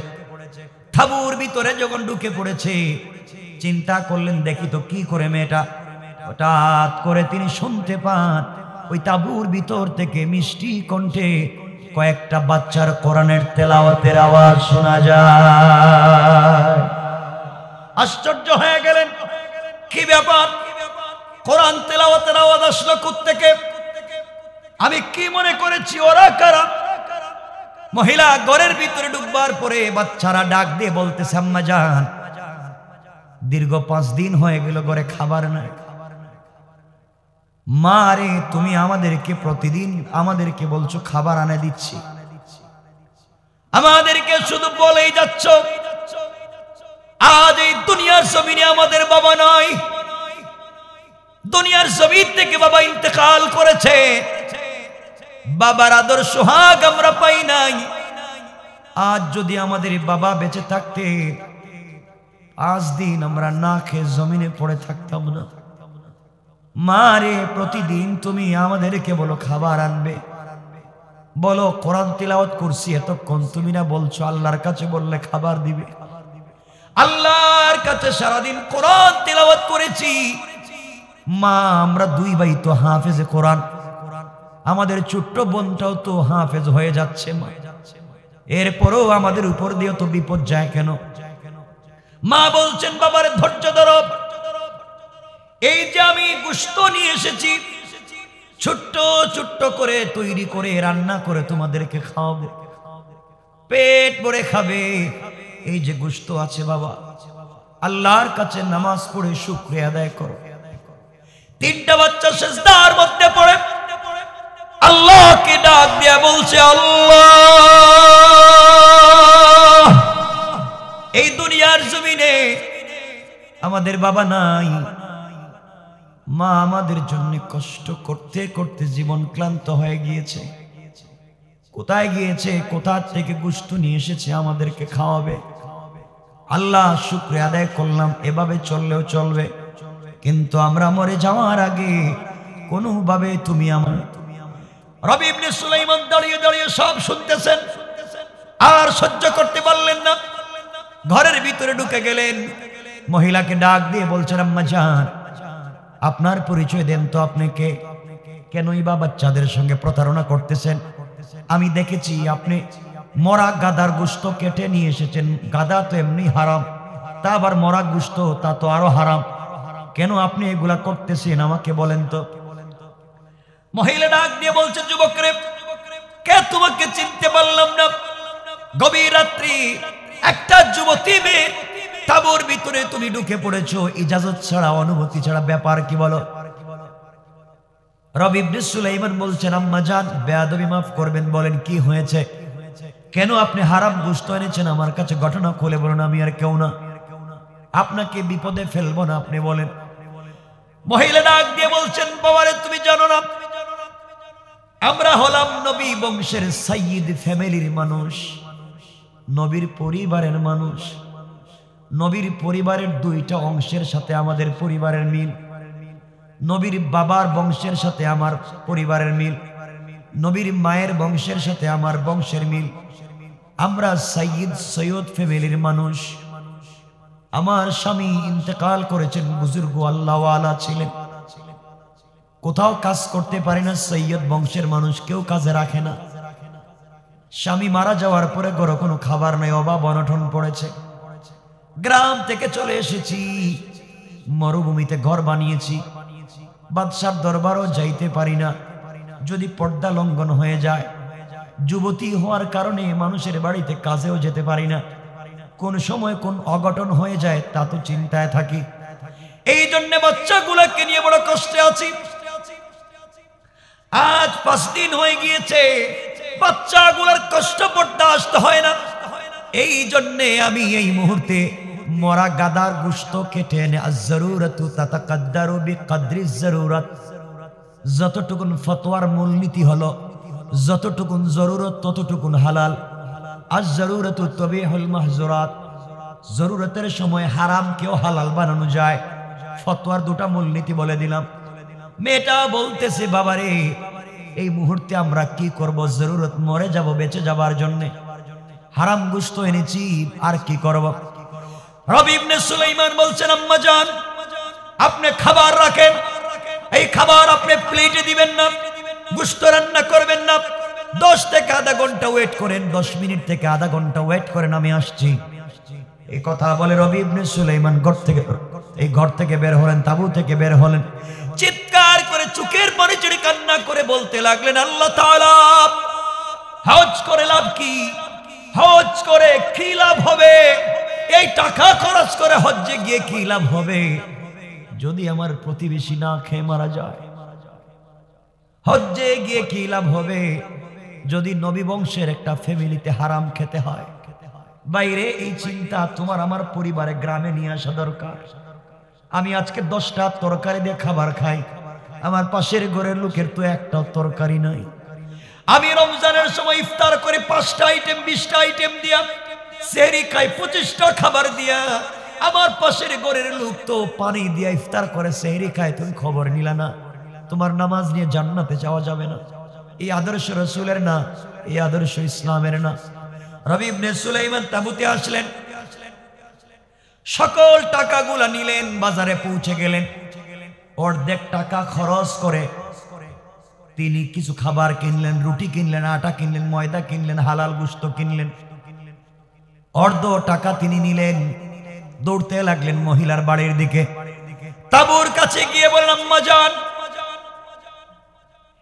তাঁবুর ভিতরে যখন ঢুকে পড়েছে, চিন্তা করলেন দেখি তো কি করে মেয়েটা। হঠাৎ করে তিনি শুনতে পান ওই তাঁবুর ভিতর থেকে মিষ্টি কণ্ঠে কয়েকটা বাচ্চার কোরআনের তেলাওয়াতের আওয়াজ শোনা যায়। আশ্চর্য হয়ে গেলেন, কি ব্যাপার, কোরআন তেলাওয়াতের আওয়াজ আসলো কোত্থেকে? আমি কি মনে করেছি ওরা কারা? মহিলা ঘরের ভিতরে ঢুকবার পরে বাচ্চারা ডাক দিয়ে বলতেছে, আম্মা জান, দীর্ঘ 5 দিন হয়ে গেল ঘরে খাবার নাই। মা রে, তুমি আমাদেরকে প্রতিদিন আমাদেরকে বলছো খাবার আনে দিচ্ছি, আমাদেরকে শুধু বলেই যাচ্ছ। আজ এই দুনিয়ার জমিনে আমাদের বাবা নাই, দুনিয়ার জমিন থেকে বাবা ইন্তেকাল করেছে, বাবার আদর সোহাগ আমরা পাই নাই। আজ যদি আমাদের বাবা বেঁচে থাকতে 5 দিন আমরা না খেয়ে জমিনে পড়ে থাকতাম না। মারে, প্রতিদিন তুমি আমাদেরকে বলো খাবার আনবে, বলো কোরআন তিলাওয়াত করছি এতক্ষণ, তুমি না বলছো আল্লাহর কাছে বললে খাবার দিবে। আল্লাহর কাছে সারাদিন কোরআন তিলাওয়াত করেছি। মা, আমরা 2 ভাই তো হাফেজে কোরআন, আমাদের ছোট্ট বোনটাও তো হাফেজ হয়ে যাচ্ছে মা, এরপরও আমাদের উপর দিয়ে তো বিপদ যায় কেন? মা বলছেন, বাবার ধৈর্য ধরো, এই যে আমি গোশত নিয়ে এসেছি, ছোট্ট ছোট্ট করে তৈরি করে রান্না করে তোমাদেরকে খাওয়াবো, পেট ভরে খাবে। এই যে গোশত আছে বাবা, আল্লাহর কাছে নামাজ পড়ে শুকরিয়া আদায় করো। 3টা বাচ্চা সিজদার মধ্যে পড়ে আল্লাহকে ডাক দিয়া বলছে, আল্লাহ, এই দুনিয়ার জমিনে আমাদের বাবা নাই, মা আমাদের জন্য কষ্ট করতে করতে জীবন ক্লান্ত হয়ে গিয়েছে, কোথায় গিয়েছে, কোথা থেকে গোশত নিয়ে এসেছে আমাদেরকে খাওয়াবে। আল্লাহ শুকরিয়া আদায় করলাম, এভাবে চললেও চলবে, কিন্তু আমরা মরে যাওয়ার আগে কোনোভাবে তুমি আমার। রবি ইবনে সুলাইমান দাঁড়িয়ে দাঁড়িয়ে সব শুনতেছেন, আর সহ্য করতে পারলেন না, ঘরের ভিতরে ঢুকে গেলেন। মহিলাকে ডাক দিয়ে বলছেন, আম্মা জান, আপনার পরিচয় দেন তো, আপনি কে? কেনই বা বাচ্চাদের সঙ্গে প্রতারণা করতেছেন? আমি দেখেছি আপনি মরা গাদার গোশত কেটে নিয়ে এসেছেন, গাদা তো এমনি হারাম, তা আবার মরা গোশত, তা তো আরো হারাম, কেন আপনি এগুলা করতেছেন আমাকে বলেন তো। মহিলা ডাক দিয়ে বলছে, যুবক রে, কে তোমাকে চিনতে পারলাম না। গভীর রাত্রি একটা যুবতী মেয়ে তাঁবুর ভিতরে তুমি ঢুকে পড়েছো ইজাজত ছাড়া, অনুমতি ছাড়া, ব্যাপার কি বলো? রবি ইবনে সুলাইমান বলছেন, আম্মা জান, বেয়াদবি মাফ করবেন, বলেন কি হয়েছে, কেন আপনি হারাম গোশত এনেছেন আমার কাছে? ঘটনা খুলে বলুন, আমি আর কেউ না, আপনাকে বিপদে ফেলবো না, আপনি বলেন। মহিলা ডাক দিয়ে বলছেন, বাবারে, তুমি জানো না আমরা হলাম নবী বংশের সাইয়্যিদ ফ্যামিলির মানুষ, নবীর পরিবারের মানুষ। নবীর পরিবারের 2টা অংশের সাথে আমাদের পরিবারের মিল, নবীর বাবার বংশের সাথে আমার পরিবারের মিল, নবীর মায়ের বংশের সাথে আমার বংশের মিল। আমরা সাইয়্যিদ সৈয়দ ফ্যামিলির মানুষ। আমার স্বামী ইন্তেকাল করেছেন, বুজুর্গ আল্লাহওয়ালা ছিলেন, কোথাও কাজ করতে পারে না, সৈয়দ বংশের মানুষ, কেউ কাজে রাখে না। স্বামী মারা যাওয়ার পরে ঘরে কোনো খাবার নাই, অভাব অনটন পড়েছে। গ্রাম থেকে চলে এসেছি, মরুভূমিতে ঘর বানিয়েছি, বাদশার দরবারও যাইতে পারি না, যদি পর্দা লঙ্ঘন হয়ে যায়। যুবতী হওয়ার কারণে মানুষের বাড়িতে কাজেও যেতে পারি না। কোন সময় কোন অঘটন হয়ে যায় তা তো চিন্তায় থাকি। এই জন্য বাচ্চাগুলোকে নিয়ে বড় কষ্টে আছি। আজ 5 দিন হয়ে গিয়েছে, বাচ্চাগুলোর কষ্ট বরদাস্ত হয় না। এই জন্য আমি এই মুহূর্তে মরা গাদার গোশত কেটে এনে আজ-জরুরাতু তাতাকাদ্দারু বিকদরিজ জরুরাত, যতটুকুন ফতোয়ার মূলনীতি হলো, যতটুকুন জরুরত ততটুকুন হালাল। আজ-জরুরাতু তাবিহুল মাহজুরাত, জরুরতের সময় হারামকেও হালাল বানানো যায়। ফতোয়ার দুটা মূলনীতি বলে দিলাম। মেয়েটা বলতেছে, বাবারে এই মুহূর্তে আমরা কি করব? জরুরত, মরে যাব বেঁচে যাবার জন্য, হারাম গোশত এনেছি, আর কি করব? রবি ইবনে সুলাইমান বলছেন, আম্মা জান আপনি খাবার রাখেন, এই খাবার আপনি প্লেটে দিবেন না, গোশত রান্না করবেন না, 10 থেকে আধা ঘন্টা ওয়েট করেন, 10 মিনিট থেকে আধা ঘন্টা ওয়েট করেন, আমি আসছি। এই কথা বলে রবি ইবনে সুলাইমান ঘর থেকে বের হলেন, তাবু থেকে বের হলেন, চিৎকার করে চোখের পানি ছেড়ে কান্না করে বলতে লাগলেন, আল্লাহ তাআলা, হজ করে লাভ কি? হজ করে কি লাভ হবে? এই টাকা খরচ করে হজ্জে গিয়ে কি লাভ হবে যদি আমার প্রতিবেশী না খেয়ে মারা যায়? হজ্জে গিয়ে কি লাভ হবে যদি নবী বংশের একটা ফ্যামিলিতে হারাম খেতে হয়? বাইরে এই চিন্তা তোমার আমার পরিবারে গ্রামে নিয়ে আসা দরকার। আমি আজকে 10টা তরকারি দিয়ে খাবার খাই, আমার পাশের ঘরের লোকের তো একটাও তরকারি নাই। আমি রমজানের সময় ইফতার করে 5টা আইটেম 20টা আইটেম দিয়া, সেহরি খাই 25টা খাবার দিয়া, আমার পাশের ঘরের লোক তো পানি দিয়া ইফতার করে সেহরি খায়, তুমি খবর নিলা না? তোমার নামাজ নিয়ে জান্নাতে যাওয়া যাবে না। এই আদর্শ রাসূলের না, এই আদর্শ ইসলামের না। রবি ইবনে সুলাইমান তাবুতে আসলেন, সকল টাকাগুলা নিলেন, বাজারে পৌঁছে গেলেন, অর্ধেক টাকা খরচ করে তিনি কিছু খাবার কিনলেন, রুটি কিনলেন, আটা কিনলেন, ময়দা কিনলেন, হালাল গোশত কিনলেন। অর্ধ টাকা তিনি নিলেন, দৌড়তে লাগলেন মহিলার বাড়ির দিকে। তাবুর কাছে গিয়ে বললেন, আম্মা জান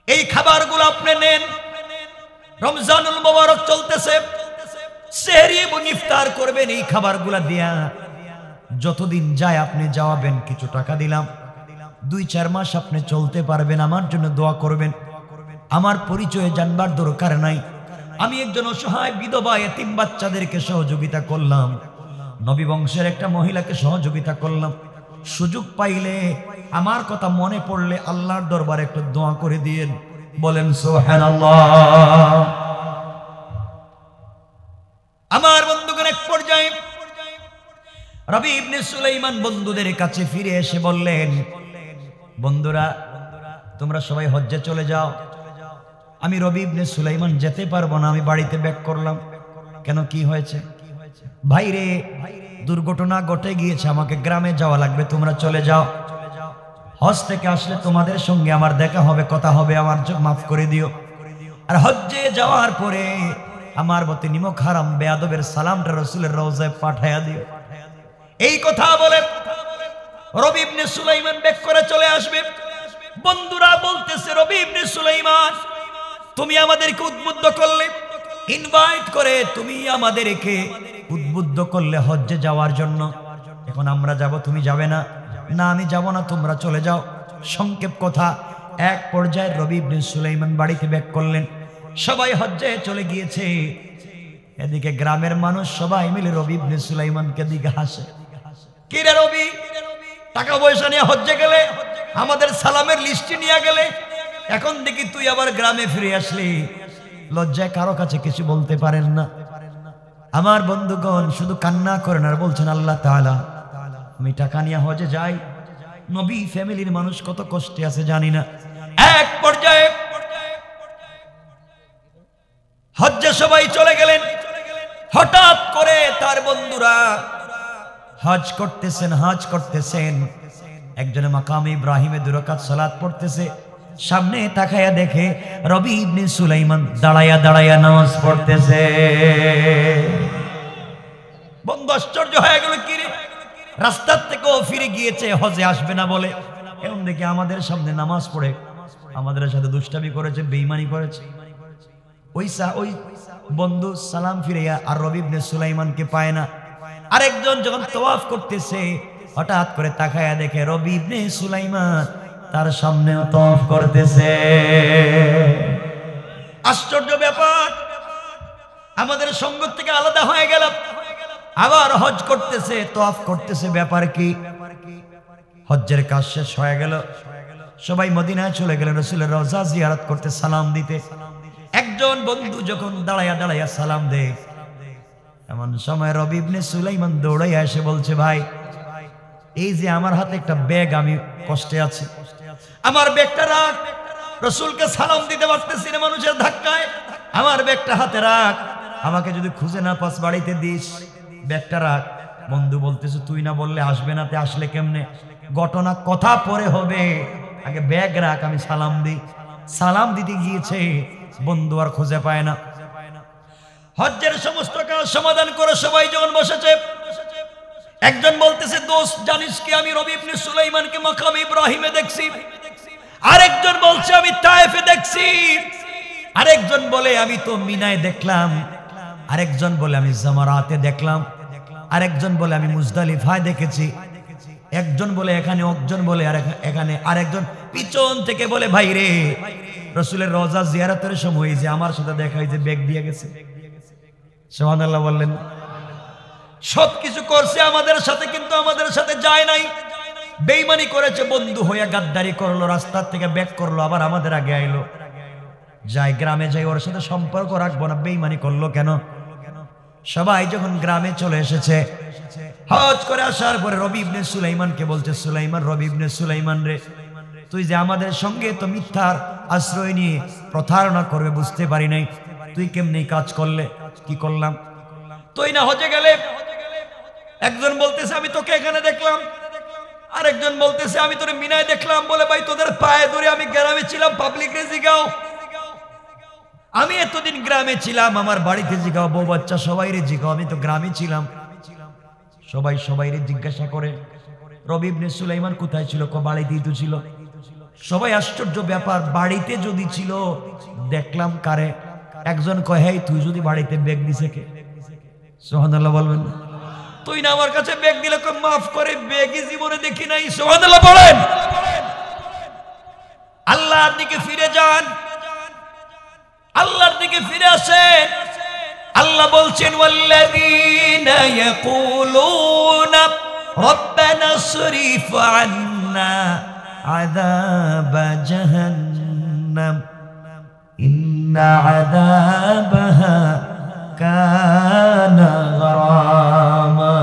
এই খাবারগুলো আপনি নেন, রমজানুল মুবারক চলতেছে, সেহরি এবং ইফতার করবেন এই খাবারগুলা দিয়া, যতদিন যায় আপনি যাওয়াবেন, কিছু টাকা দিলাম, 2-4 মাস আপনি চলতে পারবেন, আমার জন্য দোয়া করবেন। আমার পরিচয়ে জানবার দরকার নাই, আমি একজন অসহায় বিধবা এতিম বাচ্চাদেরকে সহযোগিতা করলাম, নবী বংশের একটা মহিলাকে সহযোগিতা করলাম। সুযোগ পাইলে, আমার কথা মনে পড়লে আল্লাহর দরবারে একটু দোয়া করে দিয়েন, বলেন সুবহানাল্লাহ। আমার বন্ধুগণ, এক পর্যায়ে রবি ইবনে সুলাইমান বন্ধুদের কাছে ফিরে এসে বললেন, বন্ধুরা তোমরা সবাই হজ্জে চলে যাও, আমি রবি ইবনে সুলাইমান যেতে পারবো না, আমি বাড়িতে ব্যাক করলাম। কেন, কি হয়েছে? ভাইরে দুর্ঘটনা ঘটে গিয়েছে, আমাকে গ্রামে যাওয়া লাগবে, তোমরা চলে যাও, হজ থেকে আসলে তোমাদের সঙ্গে আমার দেখা হবে, কথা হবে, আমার মাফ করে দিও। আর হজ্জে যাওয়ার পরে আমার প্রতি নিমক হারাম বেয়াদবের সালামটা রাসূলের রওজায় পাঠায়া দিও। এই কথা বলে রবি ইবনে সুলাইমান ব্যাক করে চলে আসবে। বন্ধুরা বলতেছে, রবি ইবনে সুলাইমান তুমি আমাদেরকে উদ্বুদ্ধ করলে, ইনভাইট করে তুমি আমাদেরকে উদ্বুদ্ধ করলে হজ্জে যাওয়ার জন্য, এখন আমরা যাব, তুমি যাবে না? না আমি যাব না, তোমরা চলে যাও। সংক্ষেপ কথা, এক পর্যায়ে রবি ইবনে সুলাইমান বাড়িতে ব্যাক করলেন, সবাই হজ্জে চলে গিয়েছে। এদিকে গ্রামের মানুষ সবাই মিলে রবি ইবনে সুলাইমানকে দিকে হাসে, কি রে রবি, টাকা পয়সা নিয়ে হজ্জে গেলে, আমাদের সালামের লিস্টি নিয়ে গেলে, এখন দেখি তুই আবার গ্রামে ফিরে আসলি, লজ্জায় কারো কাছে কিছু বলতে পারেন না। আমার বন্ধুগণ শুধু কান্না করেন আর বলছেন, আল্লাহ তাআলা আমি টাকা নিয়ে হজে যাই, নবী ফ্যামিলির মানুষ কত কষ্টে আছে জানি না। এক পর্যায়ে হজ্জে সবাই চলে গেলেন, হঠাৎ করে তার বন্ধুরা হজ করতেছেন, একজনে মাকাম ইব্রাহিমে 2 রাকাত সালাত পড়তেছে, সামনে তাকায়া দেখে রবি ইবনে সুলাইমান দাঁড়ায়া নামাজ পড়তেছে। বন্ধু আশ্চর্য হয়ে গেল, কি রে, রাস্তার থেকেও ফিরে গিয়েছে, হজে আসবে না বলে, এখন দেখি আমাদের সামনে নামাজ পড়ে, আমাদের সাথে দুষ্টামি করেছে, বেঈমানি করেছে। ওই বন্ধু সালাম ফিরিয়া আর রবি ইবনে সুলাইমানকে পায় না। আরেকজন যখন তওয়াফ করতেছে হঠাৎ করে তাকায়া দেখে রবি ইবনে সুলাইমান তার সামনেও তওয়াফ করতেছে। আশ্চর্য ব্যাপার, আমাদের সঙ্গ থেকে আলাদা হয়ে গেল, আবার হজ করতেছে, তওয়াফ করতেছে। ব্যাপার কি? হজ্জের কাজ শেষ হয়ে গেল, সবাই মদিনায় চলে গেলেন রাসূলের রওজা জিয়ারত করতে, সালাম দিতে। একজন বন্ধু যখন দাঁড়ায়া দাঁড়ায়া সালাম দেয়, এমন সময় রবি ইবনে সুলাইমান দৌড়াইয়া এসে বলছে, ভাই এই যে আমার হাতে একটা ব্যাগ, আমি কষ্টে আছি, আমার ব্যাগটা রাখ। রাসূলকে সালাম দিতে পারতেছি না মানুষের ধাক্কায়, আমার ব্যাগটা হাতে রাখ, আমাকে যদি খুঁজে না পাস বাড়িতে দিস, ব্যাগটা রাখ। বন্ধু বলতেছে, তুই না বললে আসবে না, তে আসলে কেমনে? ঘটনা কথা পরে হবে, আগে ব্যাগ রাখ, আমি সালাম দিই। সালাম দিতে গিয়েছে, বন্ধু আর খুঁজে পায় না। হজ্জের সমস্ত কাজ সমাধান করে সবাই যখন বসেছে, একজন বলতেছে, দোস্ত জানিস কি, আমি রবি ইবনে সুলাইমানকে মাকাম ইব্রাহিমে দেখছি। আরেকজন বলছে, আমি তায়েফে দেখছি। আরেকজন বলে, আমি তো মিনায় দেখলাম। আরেকজন বলে, আমি জামারাতে দেখলাম। আরেকজন বলে, আমি মুজদালিফায় দেখেছি। একজন বলে এখানে, একজন বলে আর এখানে, আরেকজন পিছন থেকে বলে, ভাই রে, রাসূলের রওজা জিয়ারতের সময় যে আমার সাথে দেখা হয়েছে, ব্যাগ দিয়ে গেছে। সুবহানাল্লাহ বললেন। সবকিছু করছে আমাদের সাথে, কিন্তু আমাদের সাথে যায় নাই। বেঈমানি করেছে, বন্ধু হইয়া গাদ্দারি করলো, রাস্তার থেকে ব্যাক করলো, আবার আমাদের আগে আইলো। যাই গ্রামে যাই, ওর সাথে সম্পর্ক রাখবো না, বেঈমানি করলো কেন? সবাই যখন গ্রামে চলে এসেছে, হজ করে আসার পরে রবি ইবনে সুলাইমানকে বলছে, সুলাইমান, রবি ইবনে সুলাইমান রে, তুই যে আমাদের সঙ্গে তো মিথ্যার আশ্রয় নিয়ে প্রতারণা করবে বুঝতে পারি নাই, তুই কেমনি কাজ করলে? কি করলাম? তুই না হজে গেলে। একজন বলতেছে, আমি তোকে এখানে দেখলাম। আরেকজন বলতেছে, আমি তোরে মিনায় দেখলাম। বলে, ভাই তোদের পায়ে ধরে, আমি গ্রামে ছিলাম, পাবলিকে জিগাও। আমি এতদিন গ্রামে ছিলাম, আমার বাড়িতে জিগাও, বউ বাচ্চা সবাইরে জিগাও, আমি তো গ্রামে ছিলাম। সবাই সবাইরে জিজ্ঞাসা করে, রবি ইবনে সুলাইমান কোথায় ছিল? বাড়িতেই তো ছিল। সবাই আশ্চর্য ব্যাপার, বাড়িতে যদি ছিল দেখলাম কারে? একজন কয়, হেই তুই যদি বাড়িতে ব্যাগ দিছে কে? সুবহানাল্লাহ বলবেন। তুই না আমার কাছে ব্যাগ দিলে, মাফ করে, ব্যাগই জীবনে দেখি নাই। সুবহানাল্লাহ বলেন। আল্লাহর দিকে ফিরে যান, আল্লাহর দিকে ফিরে আসেন। আল্লাহ বলছেন, ওয়াল্লাযীনা ইয়াকুলুনা রাব্বানা সরিফ আন্না আযাব জাহান্নাম ইন্না আযাবাহা কানা গারামা।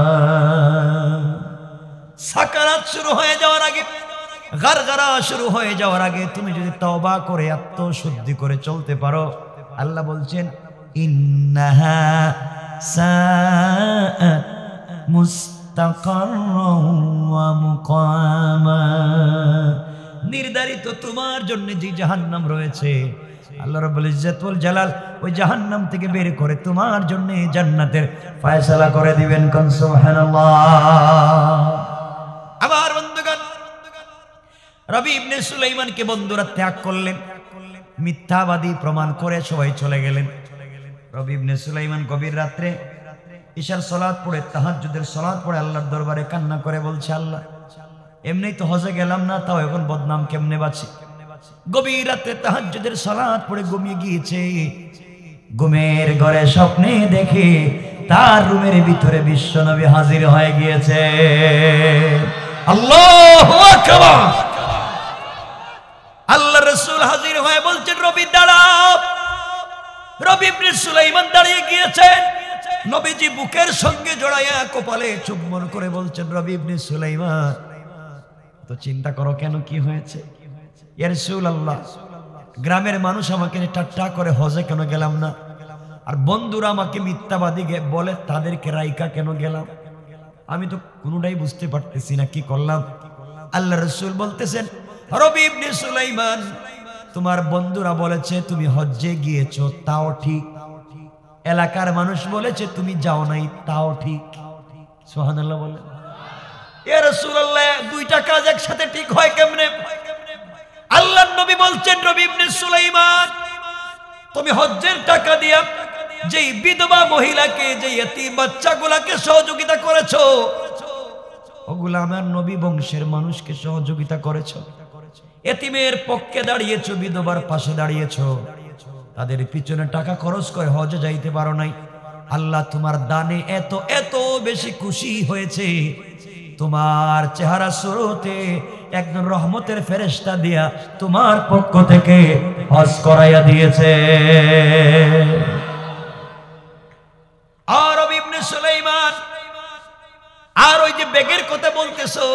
সাকারাত শুরু হয়ে যাওয়ার আগে, গারগারা শুরু হয়ে যাওয়ার আগে তুমি যদি তওবা করে আত্মশুদ্ধি করে চলতে পারো, আল্লাহ বলছেন, ইন্নাহা সাআত মুস্তাকাররাও ওয়া মুকামা। নির্ধারিত তোমার জন্য যে জাহান্নাম রয়েছে, আল্লাহ রাব্বুল ইজ্জত ওয়াল জালাল ওই জাহান্নাম থেকে বের করে তোমার জন্য জান্নাতের ফয়সালা করে দিবেন। কোন সুবহানাল্লাহ। আবার বন্ধুগণ, রবি ইবনে সুলাইমানকে বন্ধুরা ত্যাগ করলেন, মিথ্যাবাদী প্রমাণ করে সবাই চলে গেলেন। রবি ইবনে সুলাইমান গভীর রাত্রে ইশার সালাত পড়ে, তাহাজ্জুদের সালাত পড়ে আল্লাহর দরবারে কান্না করে বলছে, আল্লাহ এমনি তো হজে গেলাম না, তাও এখন বদনাম কেমনে বাঁচি? গভীর রাতে তাহাজ্জুদের সালাত পড়ে ঘুমিয়ে গিয়েছে। ঘুমের ঘরে স্বপ্নে দেখে তার রুমের ভিতরে বিশ্বনবী হাজির হয়ে গিয়েছে। আল্লাহু আকবার। আল্লাহ রাসূল হাজির হয়ে বলছেন, রবি দাঁড়াও। রবি ইবনে সুলাইমান দাঁড়িয়ে গিয়েছেন। নবীজি বুকের সঙ্গে জড়াইয়া কপালে চুম্বন করে বলছেন, রবি ইবনে সুলাইমান, তো চিন্তা করো কেন, কি হয়েছে? ইয়া রাসূলুল্লাহ, গ্রামের মানুষ আমাকে ঠাট্টা করে হজে কেন গেলাম না, আর বন্ধুরা আমাকে মিথ্যাবাদী বলে, তাদেরকে রাইকা কেন গেলাম? আমি তো কোনোটাই বুঝতে পারতেছি না, কি করলাম? আল্লাহ রাসূল বলতেছেন, রবি ইবনে সুলাইমান, তোমার বন্ধুরা বলেছে তুমি হজ্জে গিয়েছো, তাও ঠিক। এলাকার মানুষ বলেছে তুমি যাও নাই, তাও ঠিক। সুবহানাল্লাহ বলেন। ইয়া রাসূলুল্লাহ, দুইটা কাজ একসাথে ঠিক হয় কেমনে? আল্লাহর নবী বলছেন, রবি ইবনে সুলাইমান, তুমি হজ্জের টাকা দিয়া যেই বিধবা মহিলাকে, যে এতিম বাচ্চাগুলাকে সহযোগিতা করেছো, ওগুলা আমার নবী বংশের মানুষকে সহযোগিতা করেছো। এতিমের পক্ষে দাঁড়িয়েছো, বিধবার পাশে দাঁড়িয়েছো, তাদের পিছনে টাকা খরচ করে হজে যাইতে পারো নাই। আল্লাহ তোমার দানে এত এত বেশি খুশি হয়েছে, তোমার চেহারা সুরতে একজন রহমতের ফেরেশতা দিয়া তোমার পক্ষ থেকে হজ করাইয়া দিয়েছে। আর ইবনে সুলাইমান, আর ওই যে বেগের কথা বলতেছো,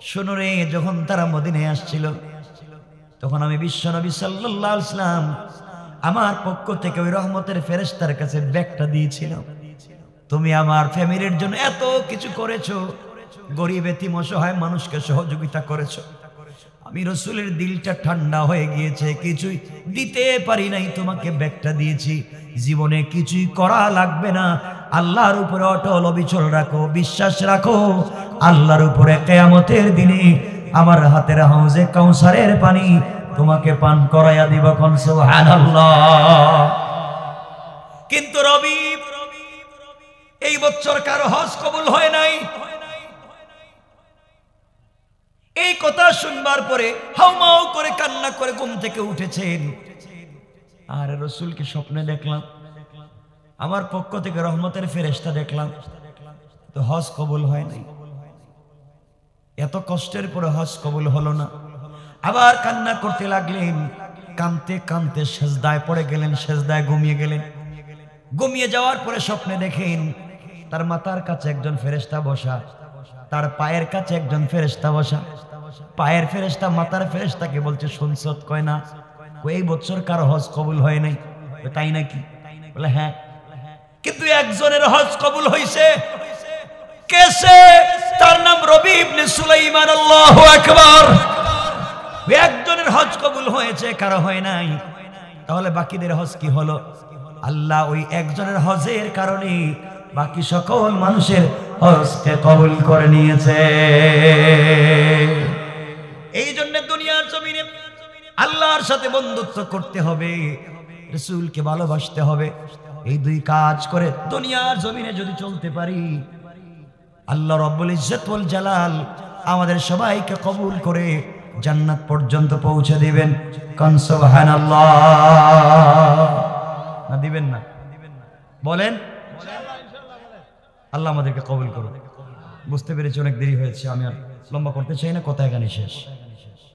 শোনো রে, যখন তারা মদিনায় আসছিল তখন আমি বিশ্বনবী সাল্লাল্লাহু আলাইহি ওয়াসাল্লাম আমার পক্ষ থেকে ওই রহমতের ফেরেশতার কাছে ব্যাগটা দিয়েছিলাম। তুমি আমার ফ্যামিলির জন্য এত কিছু করেছো, গরিব এতিম অসহায় মানুষকে সহযোগিতা করেছো। আমি রাসূলের দিলটা ঠান্ডা হয়ে গিয়েছে, কিছুই দিতে পারি নাই, তোমাকে ব্যাগটা দিয়েছি। জীবনে কিছুই করা লাগবে না, আল্লাহর উপরে অটল অবিচল রাখো, বিশ্বাস রাখো। আল্লাহর উপরে কিয়ামতের দিনে আমার হাতের হাউজে কাউসারের পানি তোমাকে পান করাইয়া দিব। কোন সুবহানাল্লাহ। কিন্তু রবি, এই বছর কারো হজ কবুল হয় নাই। এই কথা শুনবার পরে হাউমাউ করে কান্না করে ঘুম থেকে উঠেছেন। আর রাসূলকে স্বপ্নে দেখলাম, আমার পক্ষ থেকে রহমতের ফেরেশতা দেখলাম, তো হজ কবুল হয় নাই। এত কষ্টের পরে হজ কবুল হলো না। আবার কান্না করতে লাগলেন, কাঁদতে কাঁদতে সেজদায় পড়ে গেলেন, সেজদায় ঘুমিয়ে গেলেন। ঘুমিয়ে যাওয়ার পরে স্বপ্নে দেখেন তার মাথার কাছে একজন ফেরেশতা বসা, তার পায়ের কাছে একজন ফেরেশতা বসা। পায়ের ফেরেশতা মাথার ফেরেশতাকে বলছে, শুনছত? কয় না। এই বছর কারো হজ কবুল হয় নাই। তাই নাকি? বলে হ্যাঁ। কিন্তু একজনের হজ কবুল হইছে। কেসে? তার নাম রবি ইবনে সুলাইমান। আল্লাহু আকবার। একজনের হজ কবুল হয়েছে, কারো হয় নাই। তাহলে বাকিদের হজ কি হলো? আল্লাহ ওই একজনের হজের কারণে বাকি সকল মানুষের হজকে কবুল করে নিয়েছে। এই জন্য দুনিয়ার জমিনে আল্লাহর সাথে বন্ধুত্ব করতে হবে, রাসূলকে ভালোবাসতে হবে। এই দুই কাজ করে দুনিয়ার জমিনে যদি চলতে পারি, আল্লাহ রাব্বুল ইজ্জত ওয়াল জালাল আমাদের সবাইকে কবুল করে জান্নাত পর্যন্ত পৌঁছে দিবেন। কোন সুবহানাল্লাহ। না দিবেন না? বলেন। আল্লাহ আমাদেরকে কবুল করুন। বুঝতে পেরেছি অনেক দেরি হয়েছে, আমি আর লম্বা করতে চাই না, কথা এখানে শেষ।